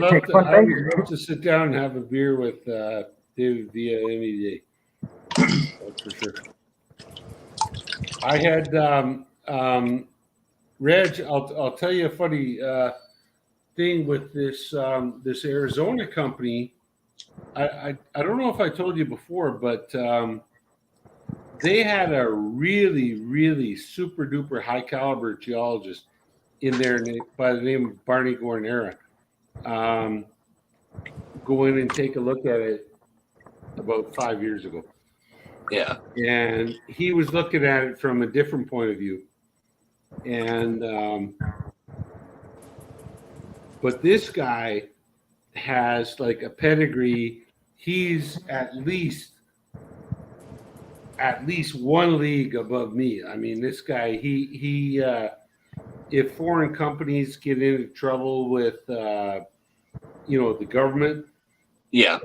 love to sit down and have a beer with David Villa any day. That's for sure. I had Reg. I'll tell you a funny thing with this this Arizona company. I don't know if I told you before, but they had a really, really super duper high caliber geologist in there by the name of Barney Guarnera. Go in and take a look at it about 5 years ago. Yeah. And he was looking at it from a different point of view. And but this guy has like a pedigree. He's at least one league above me. I mean, this guy, he if foreign companies get into trouble with the government, yeah,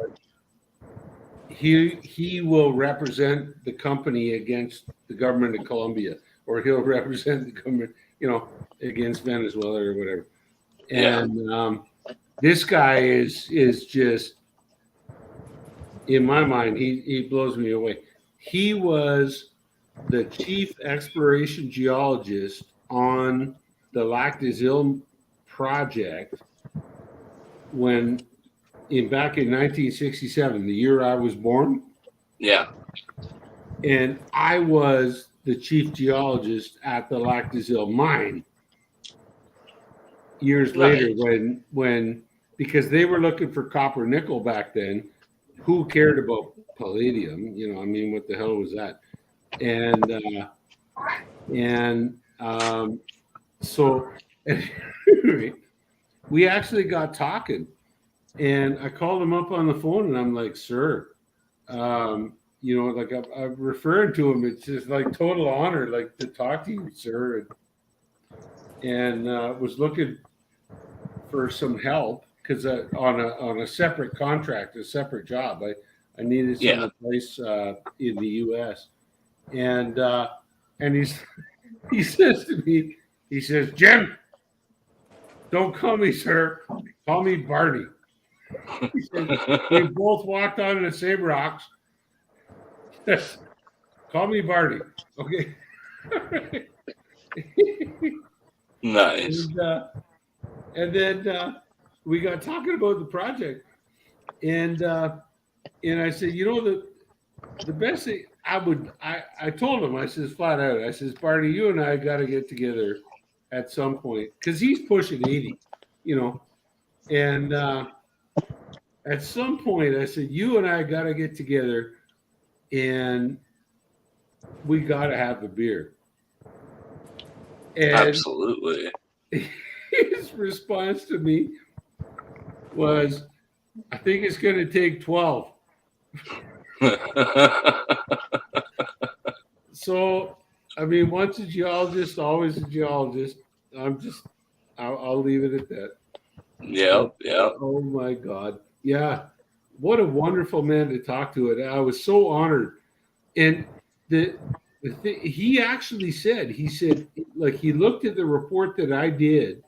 he will represent the company against the government of Colombia, or he'll represent the government, against Venezuela or whatever. And This guy is just, in my mind, he blows me away. He was the chief exploration geologist on the Lac des Îles project back in 1967, the year I was born. Yeah. And I was the chief geologist at the Lac des Îles mine years later when because they were looking for copper nickel back then. Who cared about palladium? You know, I mean, what the hell was that? So anyway, we actually got talking, and I called him up on the phone, and I'm like, sir, you know, like I'm referring to him. It's just like total honor, like to talk to you, sir, and was looking for some help because on a separate contract, a separate job, I needed some advice in the U.S. And he says to me, he says, Jim, don't call me sir, call me Barney. He said, we both walked on the same rocks. Call me Barney. Okay. Nice. And then we got talking about the project, and I said, you know, the best thing I told him, I says flat out, I says, Barney, you and I got to get together at some point because he's pushing 80, you know, and at some point I said, you and I got to get together and we got to have a beer. And absolutely. His response to me was, I think it's going to take 12. So, I mean, once a geologist, always a geologist. I'll leave it at that. Yeah. Oh my God. Yeah. What a wonderful man to talk to. And I was so honored. And he actually said, like, he looked at the report that I did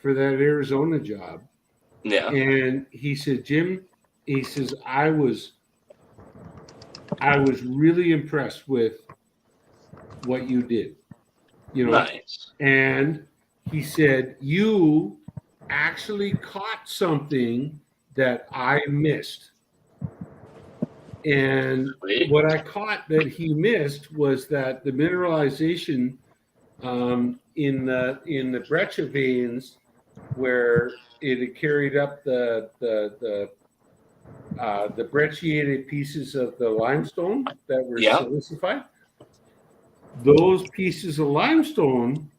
for that Arizona job. Yeah. And he said, Jim, he says, I was really impressed with what you did. You know, nice. And he said, you actually caught something that I missed. And what I caught that he missed was that the mineralization in the breccia veins, where it had carried up the brecciated pieces of the limestone that were silicified. Those pieces of limestone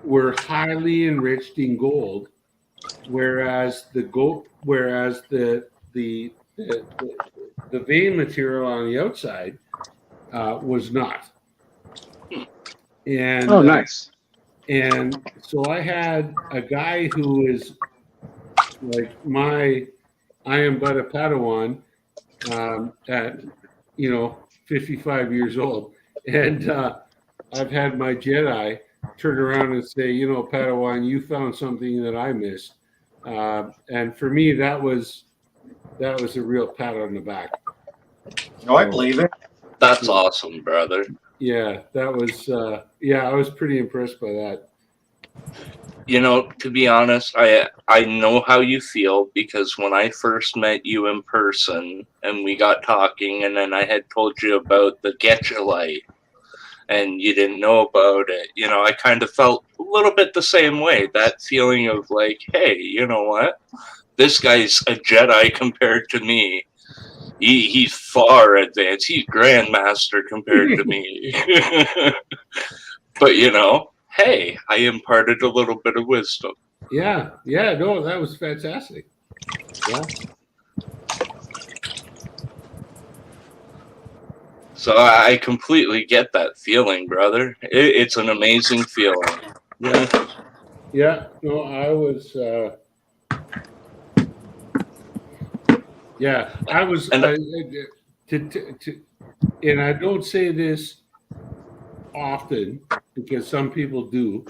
were highly enriched in gold, whereas the vein material on the outside was not. And nice. And so I had a guy who is like I am but a Padawan at 55 years old, and I've had my Jedi turn around and say, Padawan, you found something that I missed, and for me that was a real pat on the back. Oh, I believe it. That's awesome, brother. Yeah, that was I was pretty impressed by that. To be honest, I know how you feel, because when I first met you in person and we got talking, and then I had told you about the Getulite and you didn't know about it, I kind of felt a little bit the same way. That feeling of like, hey, you know what? This guy's a Jedi compared to me. He's far advanced. He's Grandmaster compared to me. But, hey, I imparted a little bit of wisdom. Yeah, no, that was fantastic. Yeah. So I completely get that feeling, brother. It's an amazing feeling. Yeah. No, I was. I was. And I don't say this often because some people do,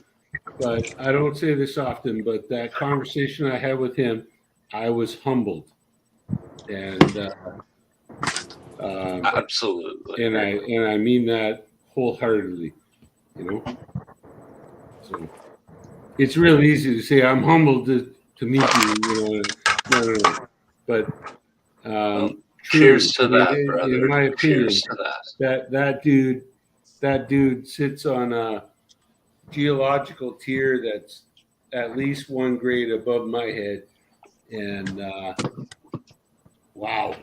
but I don't say this often. But that conversation I had with him I was humbled, and Absolutely. and I mean that wholeheartedly. You know, so it's real easy to say I'm humbled to meet you. You know, no. But Cheers to truly, that, brother. in my opinion, Cheers to that. that dude sits on a geological tier that's at least one grade above my head, and wow,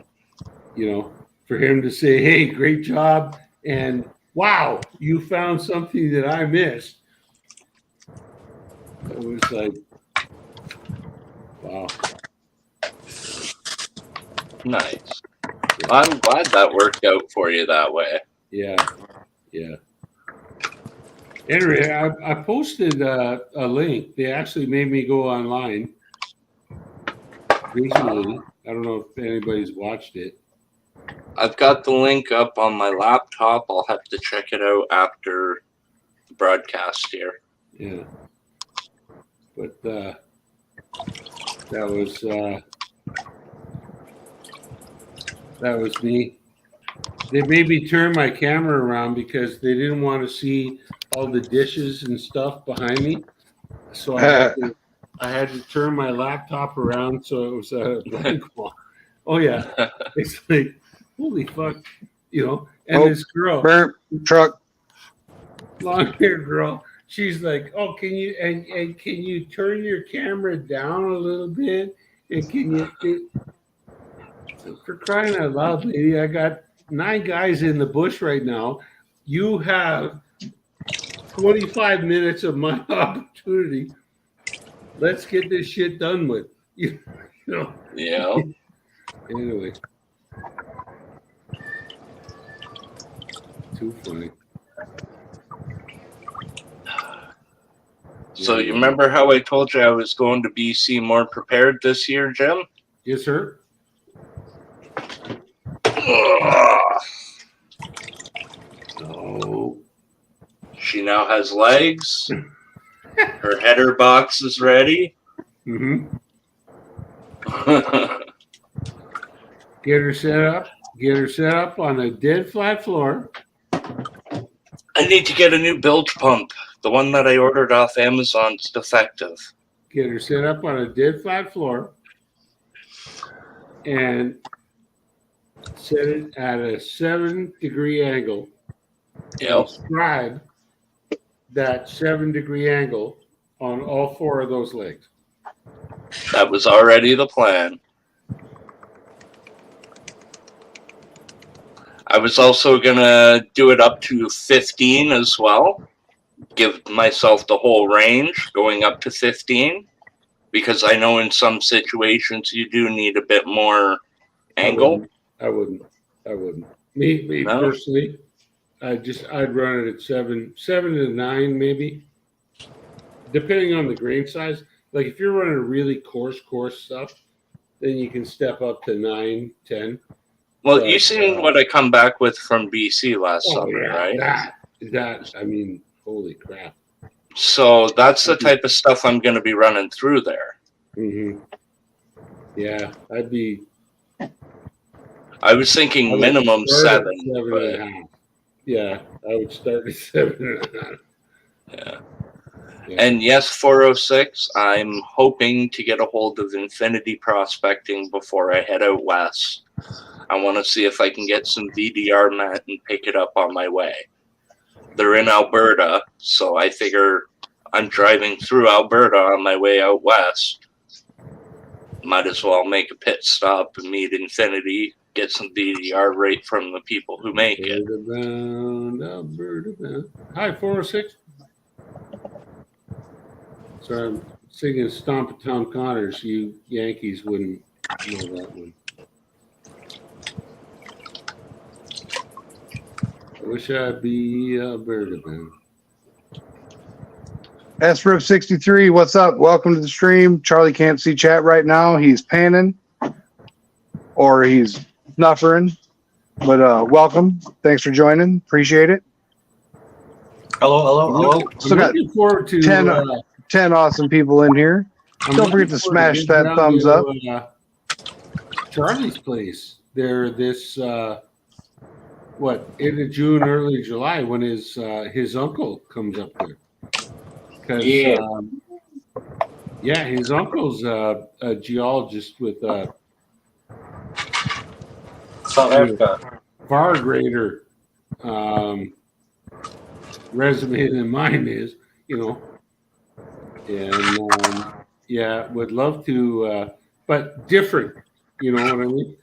you know, for him to say, "Hey, great job," and "Wow, you found something that I missed," it was like, wow. Nice. I'm glad that worked out for you that way. Yeah. Anyway, I posted a link. They actually made me go online recently. I don't know if anybody's watched it. I've got the link up on my laptop. I'll have to check it out after the broadcast here. Yeah. But that was me. They made me turn my camera around because they didn't want to see all the dishes and stuff behind me. So I had to turn my laptop around so it was a blank wall. Oh yeah. It's like, holy fuck, you know. And this girl, Burnt truck. long-haired girl, she's like, "Oh, can you and can you turn your camera down a little bit? And can you?" For crying out loud, lady, I got 9 guys in the bush right now. You have 25 minutes of my opportunity. Let's get this shit done with. You know. Yeah. Anyway. Too funny. So you remember how I told you I was going to BC more prepared this year, Jim? Yes, sir. Oh. She now has legs. Her header box is ready. Mm-hmm. Get her set up. Get her set up on a dead flat floor. I need to get a new bilge pump. The one that I ordered off Amazon's defective. Get her set up on a dead flat floor. And set it at a 7-degree angle. Yep. Describe that 7-degree angle on all 4 of those legs. That was already the plan. I was also gonna do it up to 15 as well. Give myself the whole range going up to 15. Because I know in some situations you do need a bit more angle. I wouldn't. Me No? personally, I'd run it at 7 to 9 maybe, depending on the grain size. Like if you're running really coarse stuff, then you can step up to 9, 10. Well, But, you seen what I come back with from BC last summer, yeah, right? That I mean, holy crap. So that's the type of stuff I'm going to be running through there. Mm-hmm. Yeah, I was thinking minimum start at 7. 7 but, and a half. Yeah, I would start at 7 and a half. yeah. Yeah. And yes, 406, I'm hoping to get a hold of Infinity Prospecting before I head out west. I want to see if I can get some VDR mat and pick it up on my way. They're in Alberta, so I figure I'm driving through Alberta on my way out west. Might as well make a pit stop and meet Infinity, get some VDR right from the people who make it. Alberta bound. Hi, 406. Sorry, I'm singing Stomp of Tom Connors. You Yankees wouldn't know that one. I wish I'd be Alberta bound. SRIP63, what's up? Welcome to the stream. Charlie can't see chat right now. He's panning or he's snuffering. But welcome. Thanks for joining. Appreciate it. Hello. Still got looking forward to 10 awesome people in here. I'm Don't forget looking to forward smash getting that down thumbs to, up. Charlie's place there this end of June, early July when his uncle comes up there. 'Cause, Yeah. yeah, his uncle's a geologist with South Africa. far greater resume than mine is, and yeah, would love to, but different, you know what I mean?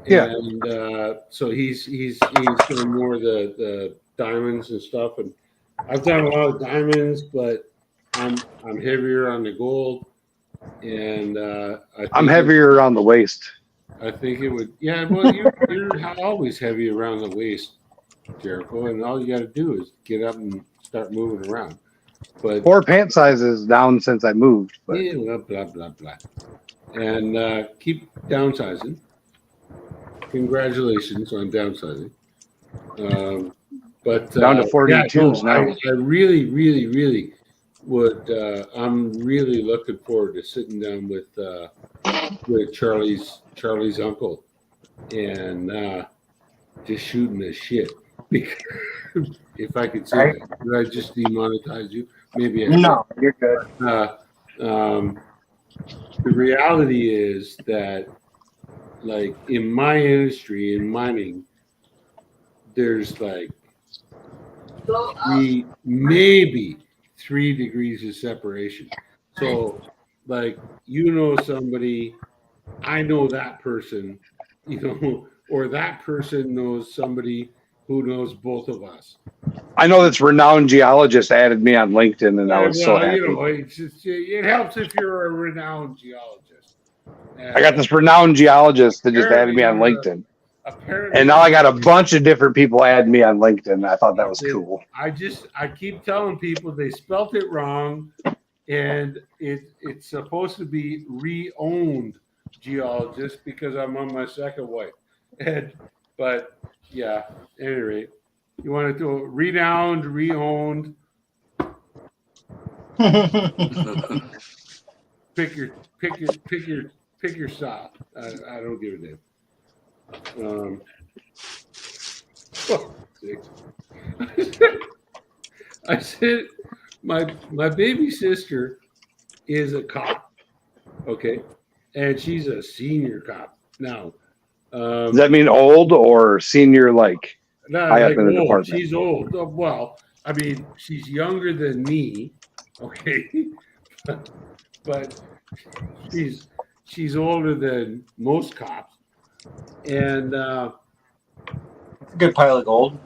Yeah. And so he's doing more of the diamonds and stuff, and I've done a lot of diamonds, but I'm heavier on the gold, and I'm heavier around the waist. I think it would. Yeah, well, you're always heavy around the waist, Jericho, and all you got to do is get up and start moving around. But 4 pant sizes down since I moved. But yeah, blah blah blah, and keep downsizing. Congratulations on downsizing. But down to 42s now. I really, really, really would. I'm really looking forward to sitting down with Charlie's uncle and just shooting the shit. Because if I could say that, did I just demonetize you? Maybe I No, you're good. the reality is that, like, in my industry, in mining, there's like maybe 3 degrees of separation. So, like, somebody, I know that person, or that person knows somebody who knows both of us. I know this renowned geologist added me on LinkedIn, and I was so happy. It helps if you're a renowned geologist. I got this renowned geologist that just added me on LinkedIn. Apparently, And now I got a bunch of different people add me on LinkedIn. I thought that was cool. I keep telling people they spelt it wrong, and it's supposed to be re-owned geologist because I'm on my second wife. But yeah, at any rate, you want to do renowned, re-owned. Pick your style. I don't give a damn. I said my baby sister is a cop, okay, and she's a senior cop now. Does that mean old or senior, like high up in the department? She's old. Well, I mean, she's younger than me, okay, but she's older than most cops. And Good pile of gold.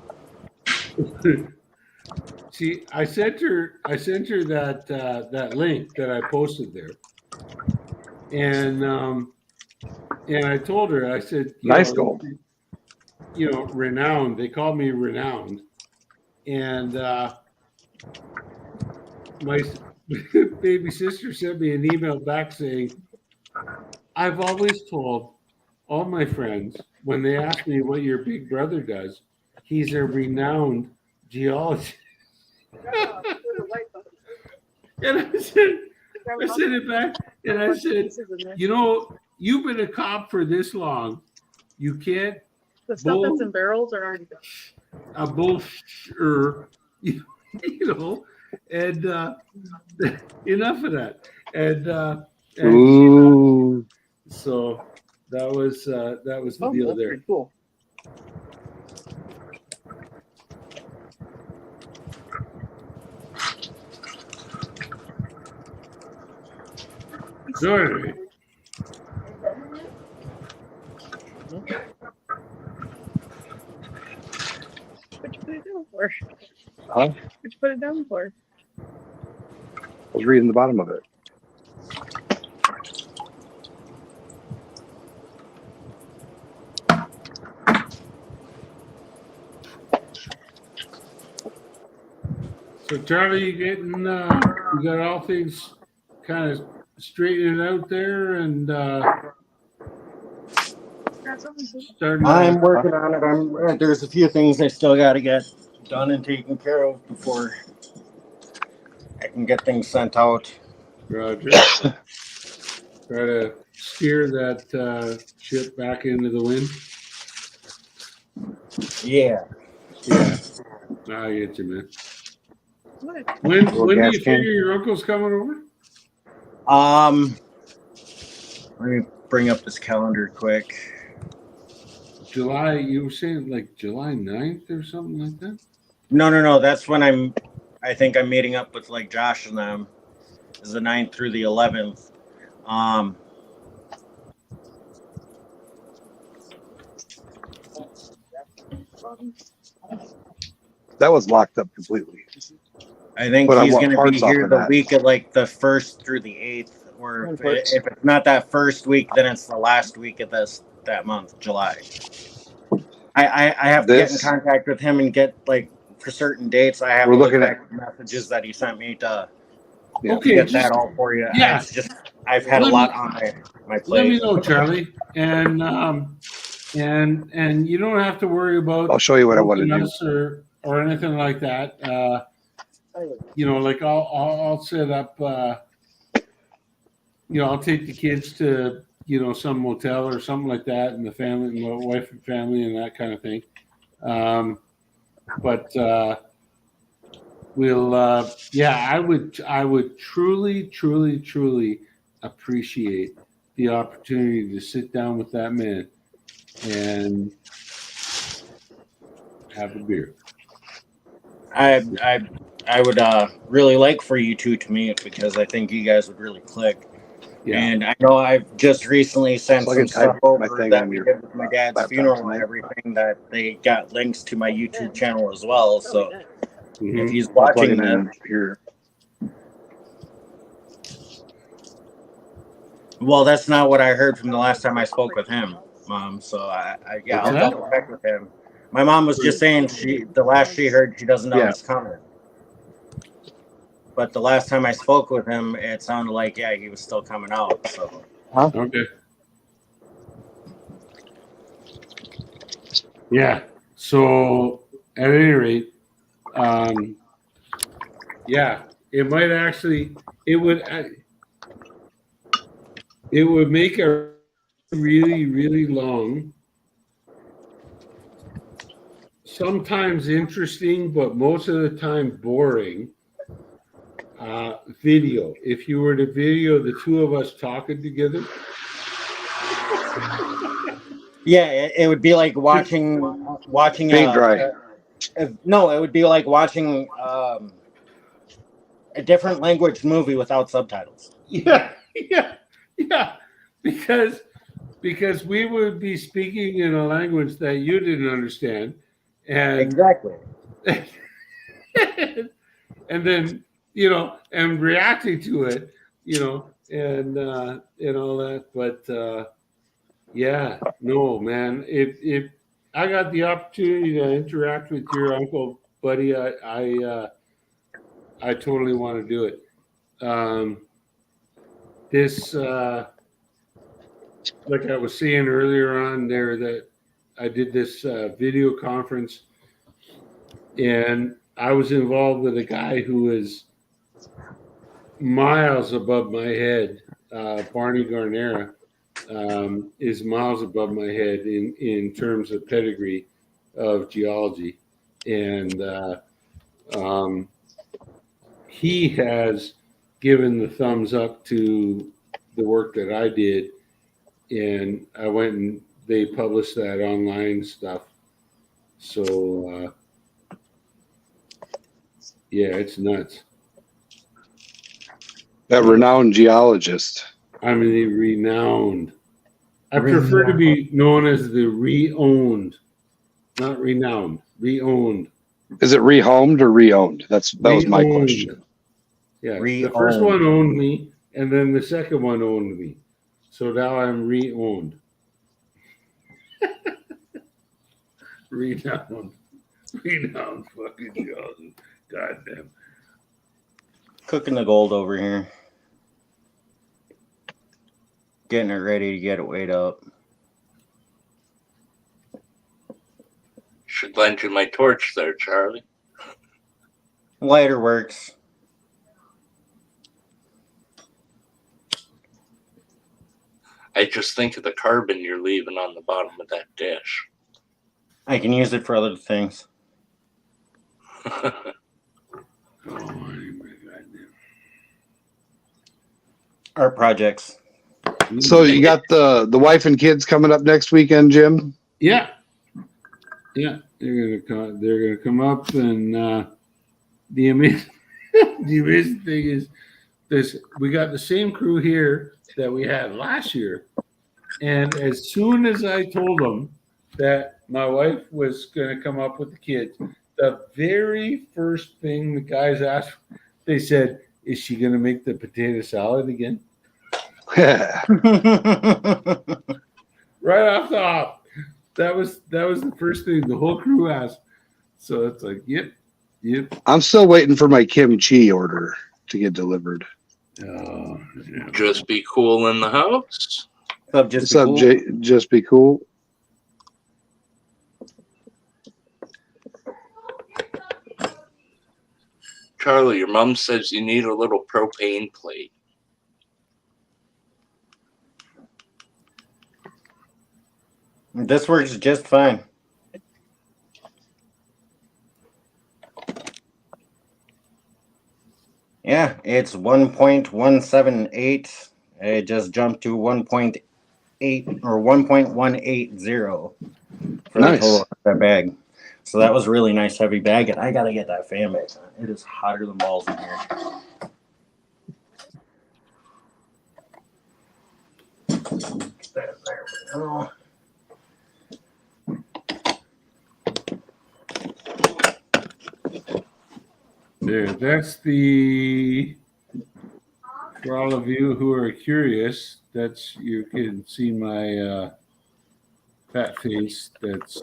see, I sent her that link that I posted there, and I told her, I said, nice gold. Renowned. They call me Renowned, and my baby sister sent me an email back saying, I've always told all my friends, when they ask me what your big brother does, he's a renowned geologist. And I sent it back, and I said, you've been a cop for this long. You can't. The stuff that's in barrels are already done. A bullshitter, and enough of that. And ooh. So that was the deal there. Cool. So anyway. What'd you put it down for? Huh? What'd you put it down for? I was reading the bottom of it. So Charlie, you got all things kind of straightened out there, and starting. I'm working on it. There's a few things I still got to get done and taken care of before I can get things sent out. Roger. Try to steer that ship back into the wind. Yeah. Yeah, I get you, man. What? When Little do gas you can. figure your uncle's coming over? Let me bring up this calendar quick. July, you were saying like July 9th or something like that? No. That's when I think I'm meeting up with like Josh and them. Is the 9th through the 11th. That was locked up completely. I think But on he's what going to be parts off here of the that? week of like the 1st through the 8th. Or if it's not that first week, then it's the last week of that month, July. I have to get in This contact with him and get like for certain dates. I have We're to look looking back at the messages that he sent me to Yeah. Okay, get just that all for you. yeah. It's just I've had a Let lot me- on my let plate. me know, Charlie, and you don't have to worry about I'll show you what I want to booking do. us or anything like that. You know, like I'll set up. You know, I'll take the kids to some motel or something like that, and the family, my wife and family, and that kind of thing. But we'll I would truly appreciate the opportunity to sit down with that man and have a beer. I would really like for you two to meet because I think you guys would really click. Yeah. And I know I've just recently sent So I some can type stuff my over thing that on we your did with my dad's laptop funeral tonight. and everything that they got links to my YouTube channel as well. So Mhm. if he's I'll plug watching it this, in here. well, that's not what I heard from the last time I spoke with him, Mom. So What's I'll that? double check with him. My mom was just saying the last she heard, she doesn't know Yeah. he's coming. But the last time I spoke with him, it sounded like he was still coming out. So Okay. Yeah. So at any rate, it might actually it would make a really long, sometimes interesting, but most of the time boring video. If you were to video the two of us talking together. it would be like watching Paint dry. no, it would be like watching a different language movie without subtitles. Yeah. Because we would be speaking in a language that you didn't understand, and Exactly. and then and reacting to it, and all that. But no, man, if I got the opportunity to interact with your uncle, buddy, I totally want to do it. This, like I was saying earlier on there, that I did this video conference, and I was involved with a guy who is miles above my head. Barney Garnera is miles above my head in terms of pedigree of geology, and he has given the thumbs up to the work that I did, and I went and they published that online stuff. So it's nuts. That renowned geologist. I mean, the renowned. I prefer to be known as the re-owned, not renowned. Re-owned. Is it rehomed or reowned? That was my Re-owned. question. Yeah, the Re-owned. first one owned me, and then the second one owned me. So now I'm re-owned. Renowned fucking geologist. Goddamn. Cooking the gold over here. Getting it ready to get it weighed up. Should lend you my torch there, Charlie. Lighter works. I just think of the carbon you're leaving on the bottom of that dish. I can use it for other things. Art projects. So you got the wife and kids coming up next weekend, Jim? Yeah, yeah, they're gonna come up, and the amazing the amazing thing is this: we got the same crew here that we had last year, and as soon as I told them that my wife was gonna come up with the kids, the very first thing the guys asked, they said, "Is she gonna make the potato salad again?" Right off the hop. That was the first thing the whole crew asked. So it's like, yep. I'm still waiting for my kimchi order to get delivered. Oh, yeah. Just be cool in the house. What's up, Jay? Just be cool. Charlie, your mom says you need a little propane plate. This works just fine. Yeah, it's 1.178. It just jumped to 1.8 or 1.180 for the total of that bag. So that was a really nice heavy bag, and I gotta get that fan base on. It is hotter than balls in here. There we go. There, that's the, for all of you who are curious, that's, you can see my fat face. That's,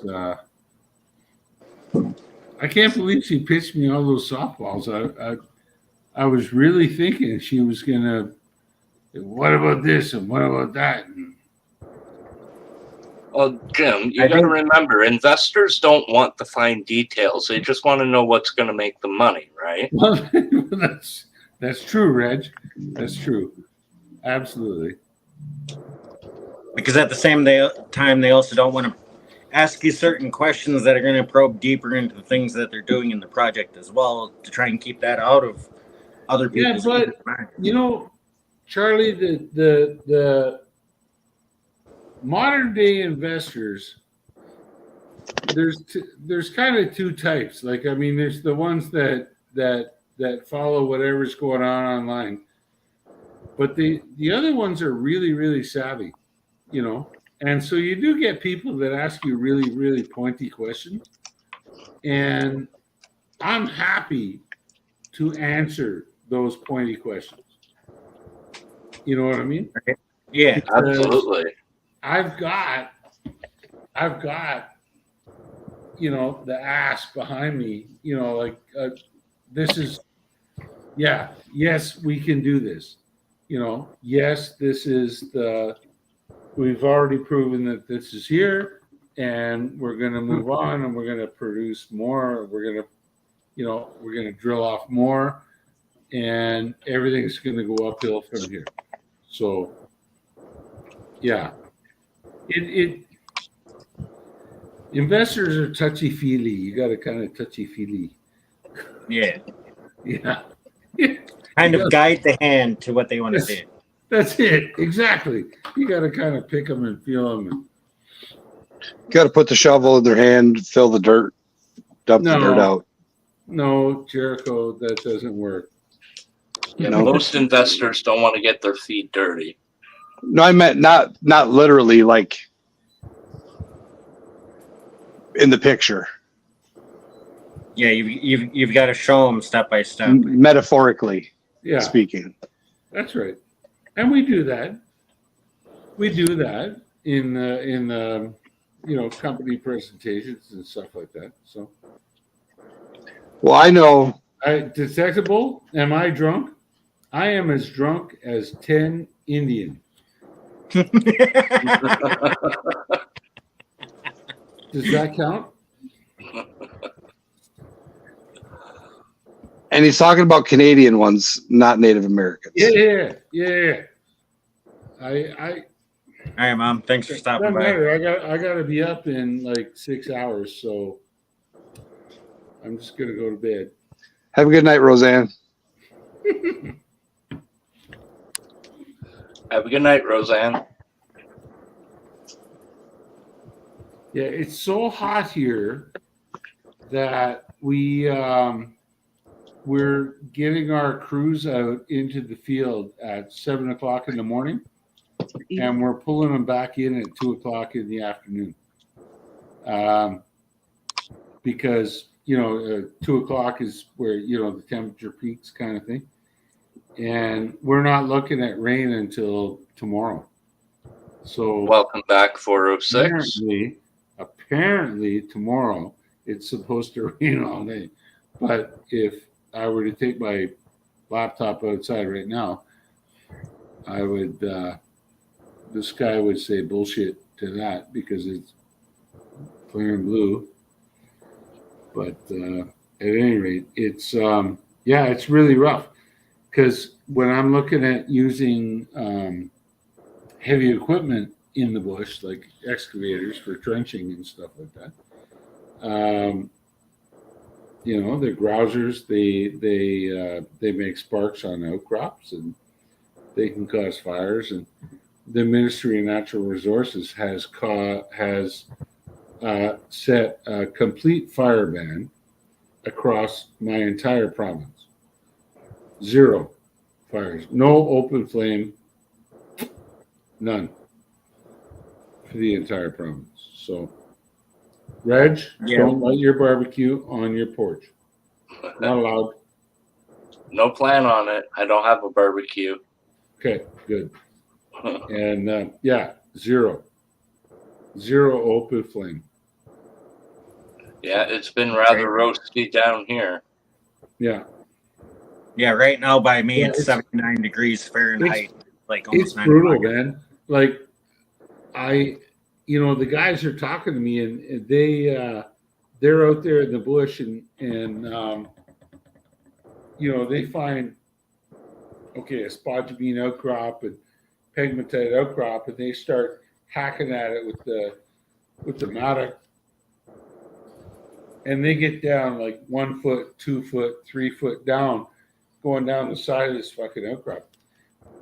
I can't believe she pitched me all those softballs. I was really thinking she was gonna, what about this and what about that? And, Well, Jim, you got to remember, investors don't want the fine details. They just want to know what's going to make them money, right? well, that's true, Reg. That's true. Absolutely. Because at the same time, they also don't want to ask you certain questions that are going to probe deeper into the things that they're doing in the project as well, to try and keep that out of other people's Yeah, but you know, Charlie, the modern day investors, there's kind of two types. Like, I mean, there's the ones that follow whatever's going on online, but the other ones are really, really savvy, you know. And so you do get people that ask you really, really pointy questions, and I'm happy to answer those pointy questions. You know what I mean? Yeah, Because absolutely. I've got, you know, the ass behind me, you know, like, this is, yeah, yes, we can do this. You know, yes, this is we've already proven that this is here, and we're going to move on, and we're going to produce more. We're going to, you know, we're going to drill off more, and everything's going to go uphill from here. So, yeah. Investors are touchy feely. You got to kind of touchy feely. yeah. Yeah. Kind of guide the hand to what they want to do. That's it. Exactly. You got to kind of pick them and feel them. Got to put the shovel in their hand, fill the dirt, dump the dirt out. No, Jericho, that doesn't work. Yeah, most investors don't want to get their feet dirty. No, I meant not literally, like in the picture. Yeah, you've got to show them step by step. Metaphorically Yeah, speaking. that's right. And we do that. We do that in the you know, company presentations and stuff like that. So, Well, I know. Detectable. Am I drunk? I am as drunk as 10 Indian. Does that count? And he's talking about Canadian ones, not Native Americans. Yeah. I right, Mom. Thanks for stopping Doesn't by. matter. I got to be up in like 6 hours, so I'm just gonna go to bed. Have a good night, Roseanne. Have a good night, Roseanne. Yeah, it's so hot here that we're getting our crews out into the field at 7 o'clock in the morning, and we're pulling them back in at 2 o'clock in the afternoon. Because 2 o'clock is where the temperature peaks, kind of thing, and we're not looking at rain until tomorrow. So Welcome back, 406. apparently tomorrow it's supposed to rain all day. But if I were to take my laptop outside right now, I would the sky would say bullshit to that because it's clear and blue. But at any rate, it's it's really rough because when I'm looking at using heavy equipment in the bush, like excavators for trenching and stuff like that, they're grousers. They make sparks on outcrops and they can cause fires. And the Ministry of Natural Resources has set a complete fire ban across my entire province. 0 fires, no open flame, none for the entire province. So, Reg, don't light your barbecue on your porch. Not allowed. No plan on it. I don't have a barbecue. Okay, good. And 0 open flame. Yeah, it's been rather roasty down here. Yeah. Yeah, right now by me Yeah, it's 79 degrees Fahrenheit. Like It's almost 9 brutal, o'clock. man. Like the guys are talking to me and they're out there in the bush and they find a spodumene outcrop and pegmatite outcrop and they start hacking at it with the mattock. And they get down like 1 foot, 2 foot, 3 foot down, going down the side of this fucking outcrop.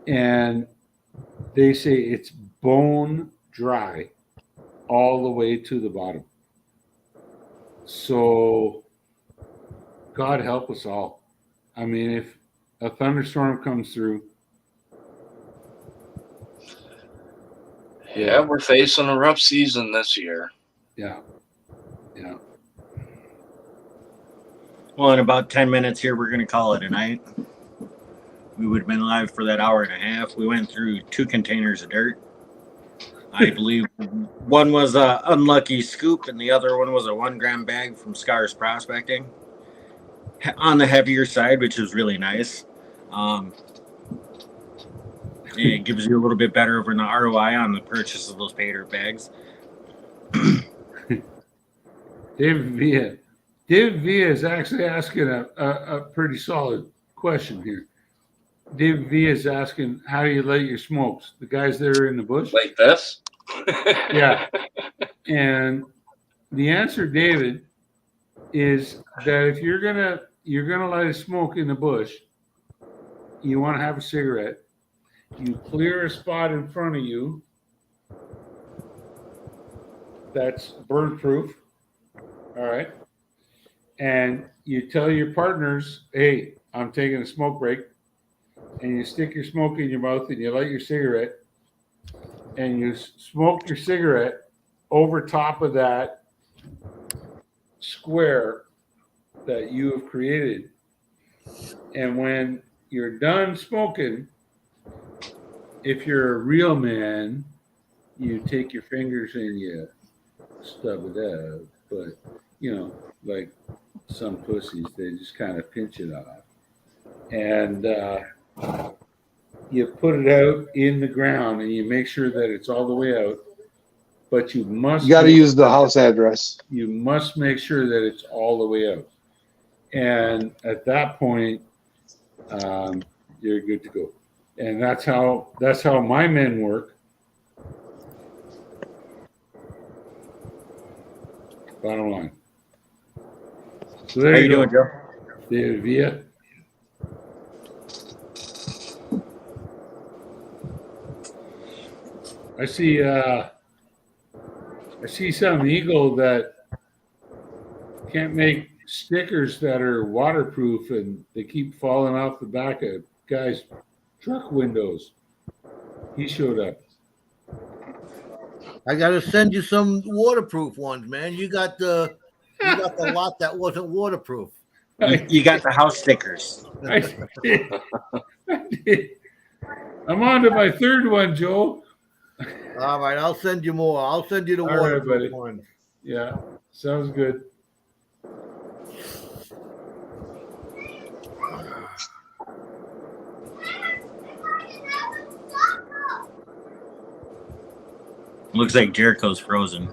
And they say it's bone dry all the way to the bottom. So God help us all. I mean, if a thunderstorm comes through. Yeah, we're facing a rough season this year. Yeah. Well, in about 10 minutes here, we're going to call it a night. We would have been live for that hour and a half. We went through 2 containers of dirt. I believe one was a unlucky scoop and the other one was a 1 gram bag from Scars Prospecting. On the heavier side, which is really nice. It gives you a little bit better of an ROI on the purchase of those pay dirt bags. David Villa is actually asking a pretty solid question here. David Villa is asking, how do you light your smokes? The guys that are in the bush? Like this? Yeah. And the answer, David, is that if you're gonna light a smoke in the bush, you want to have a cigarette, you clear a spot in front of you that's burn proof. All right. And you tell your partners, hey, I'm taking a smoke break. And you stick your smoke in your mouth and you light your cigarette. And you smoke your cigarette over top of that square that you have created. And when you're done smoking, if you're a real man, you take your fingers and you stub it out. But, like some pussies, they just kind of pinch it off. And you put it out in the ground and you make sure that it's all the way out. But you got to use the house address. You must make sure that it's all the way out. And at that point, you're good to go. And that's how my men work. Bottom line. So there How you you go, doing, Joe? David Villa. I see some Eagle that can't make stickers that are waterproof, and they keep falling off the back of guys' truck windows. He showed up. I gotta send you some waterproof ones, man. You got the lot that wasn't waterproof. You got the house stickers. I did. I'm on to my third one, Joe. All right, I'll send you more. I'll send you the All right, waterproof buddy. ones. Yeah, sounds good. Looks like Jericho's frozen.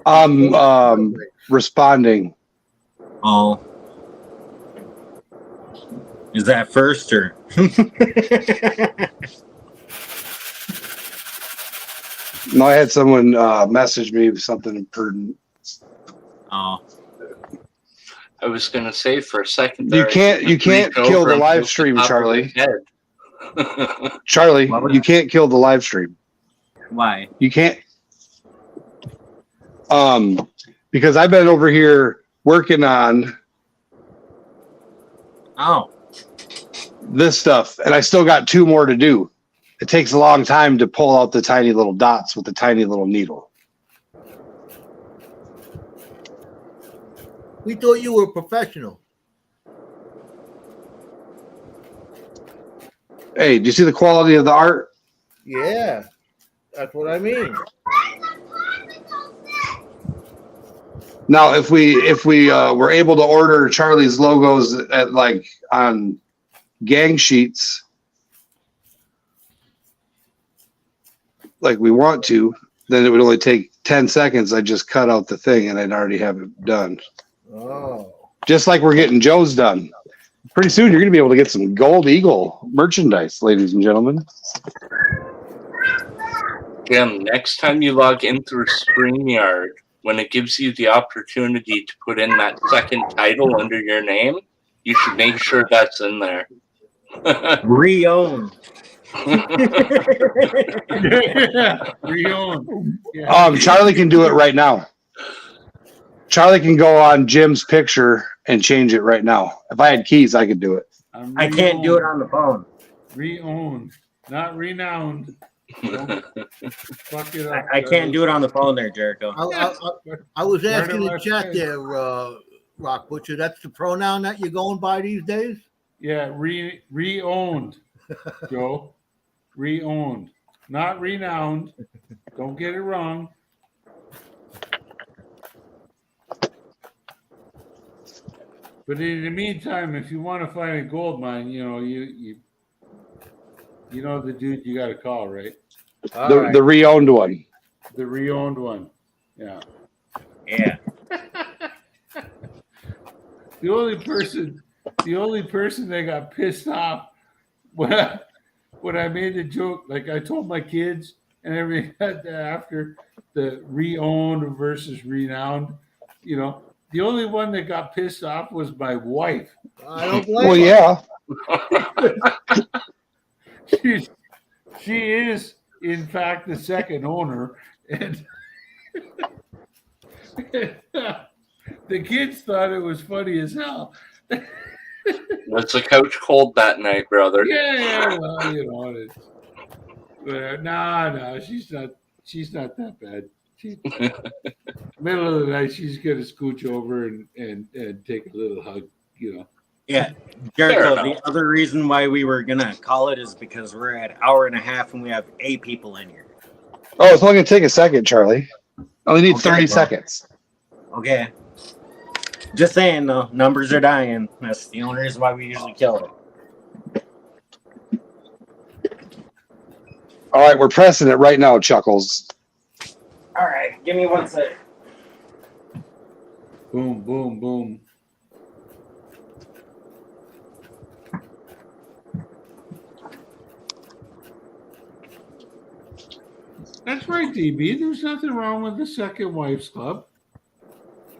I'm responding. Oh. Is that first or? No, I had someone message me with something impertinent. Oh. I was gonna say for a second You there. can't kill the live stream, Charlie. Charlie, you can't kill the live stream. Why? You can't. Because I've been over here working on this stuff, and I still got 2 more to do. It takes a long time to pull out the tiny little dots with the tiny little needle. We thought you were a professional. Hey, do you see the quality of the art? Yeah, that's what I mean. Now, if we were able to order Charlie's logos at like on gang sheets, like we want to, then it would only take 10 seconds. I just cut out the thing and I'd already have it done. Oh. Just like we're getting Joe's done. Pretty soon you're going to be able to get some Gold Eagle merchandise, ladies and gentlemen. Jim, next time you log in through StreamYard, when it gives you the opportunity to put in that second title under your name, you should make sure that's in there. Re-owned. Re-owned. Yeah. Charlie can do it right now. Charlie can go on Jim's picture and change it right now. If I had keys, I could do it. I can't do it on the phone. Re-owned, not renowned. Don't fuck it up. I can't do it on the phone there, Jericho. I was Right asking on in my chat face. there, Rock Butcher. That's the pronoun that you're going by these days? Yeah, re-owned, Joe. Re-owned, not renowned. Don't get it wrong. But in the meantime, if you want to find a gold mine, you know the dude you got to call, right? The re-owned one. The re-owned one. Yeah. Yeah. The only person that got pissed off when I made the joke, like I told my kids and everything after the re-owned versus renowned, the only one that got pissed off was my wife. I don't blame Well, her. yeah. She is in fact the second owner, and the kids thought it was funny as hell. Was the couch cold that night, brother? Yeah, well, it's, but no, she's not that bad. Middle of the night, she's gonna scooch over and take a little hug, Yeah, Jericho, the other reason why we were gonna call it is because we're at 1.5 hours and we have 8 people in here. Oh, it's only going to take a second, Charlie. I only need 30 seconds. Okay. Just saying, though, numbers are dying. That's the only reason why we usually kill it. All right, we're pressing it right now, Chuckles. All right, give me 1 second. Boom, boom, boom. That's right, DB. There's nothing wrong with the Second Wives Club.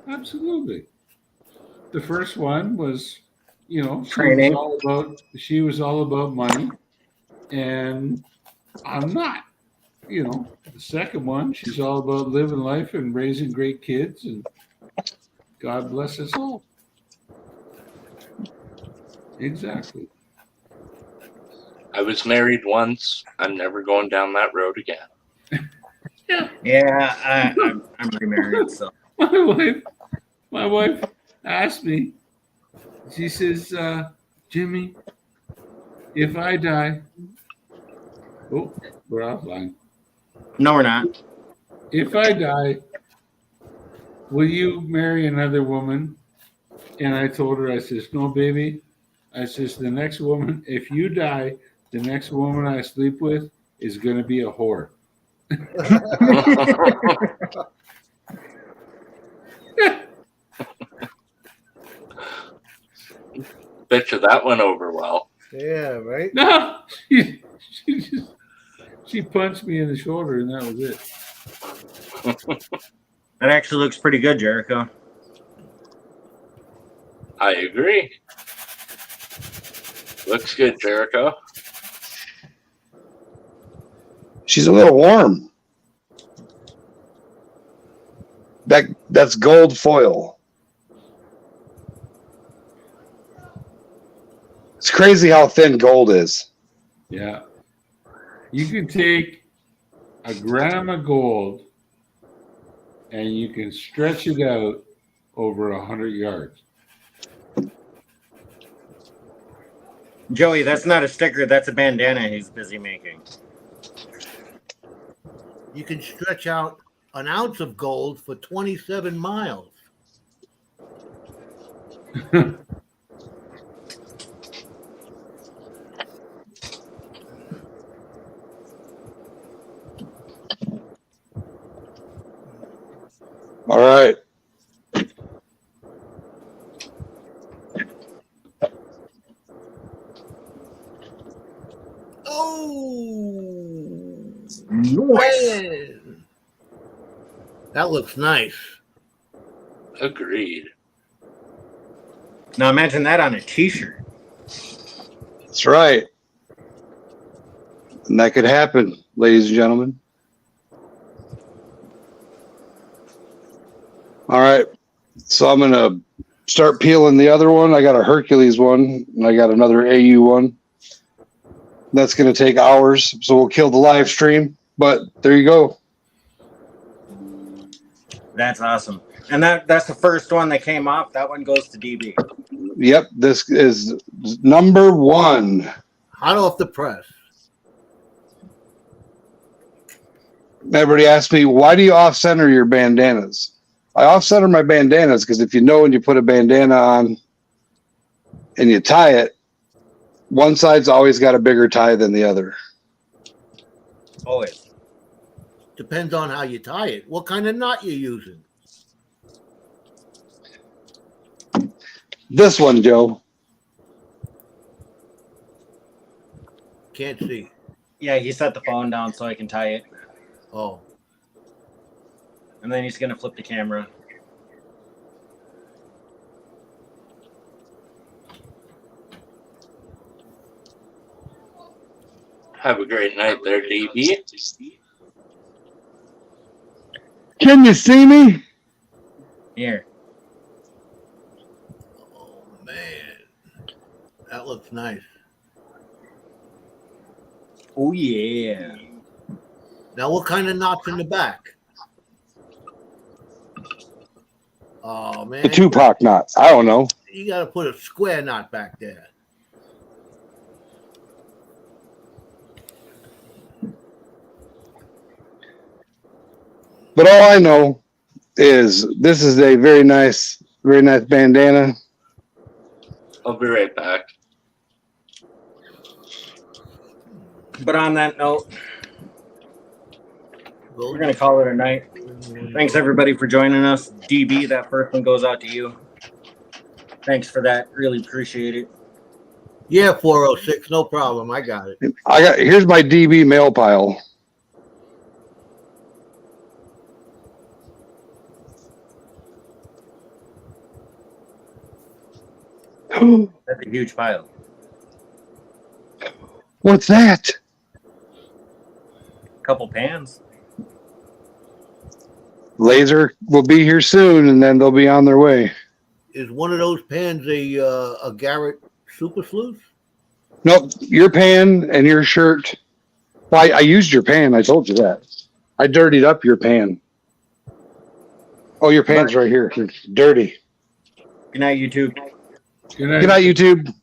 Absolutely. The first one was, Training. she was all about money, and I'm not. The second one, she's all about living life and raising great kids, and God bless us all. Exactly. I was married once. I'm never going down that road again. Yeah, I'm remarried, so. My wife asked me, she says, Jimmy, if I die, oh, we're offline. No, we're not. If I die, will you marry another woman? And I told her, I says, no, baby. I says, the next woman, if you die, the next woman I sleep with is going to be a whore. Bet you that went over well. Yeah, right? No, she punched me in the shoulder, and that was it. That actually looks pretty good, Jericho. I agree. Looks good, Jericho. She's a little warm. That's gold foil. It's crazy how thin gold is. Yeah. You can take a gram of gold and you can stretch it out over 100 yards. Joey, that's not a sticker. That's a bandana he's busy making. You can stretch out an ounce of gold for 27 miles. All right. Oh, Nice. man. That looks nice. Agreed. Now imagine that on a t-shirt. That's right. And that could happen, ladies and gentlemen. All right. So I'm going to start peeling the other one. I got a Hercules one, and I got another AU one. That's going to take hours, so we'll kill the live stream. But there you go. That's awesome. And that's the first one that came off. That one goes to DB. Yep, this is number one. Hot off the press. Everybody asks me, why do you off-center your bandanas? I off-center my bandanas because if you know when you put a bandana on and you tie it, one side's always got a bigger tie than the other. Always. Depends on how you tie it. What kind of knot you're using? This one, Joe. Can't see. Yeah, he set the phone down so I can tie it. Oh. And then he's going to flip the camera. Have a great night there, DB. Can you see me? Here. Oh, man. That looks nice. Oh, yeah. Now, what kind of knot's in the back? Oh, man. The Tupac knot. I don't know. You got to put a square knot back there. But all I know is this is a very nice bandana. I'll be right back. But on that note, we're going to call it a night. Thanks, everybody, for joining us. DB, that first one goes out to you. Thanks for that. Really appreciate it. Yeah, 406. No problem. I got it. Here's my DB mail pile. That's a huge pile. What's that? Couple pans. Laser will be here soon, and then they'll be on their way. Is one of those pans a Garrett Super Sleuth? Nope, your pan and your shirt. Well, I used your pan. I told you that. I dirtied up your pan. Oh, your pan's right here. It's dirty. Good night, YouTube. Good night. Good night, YouTube.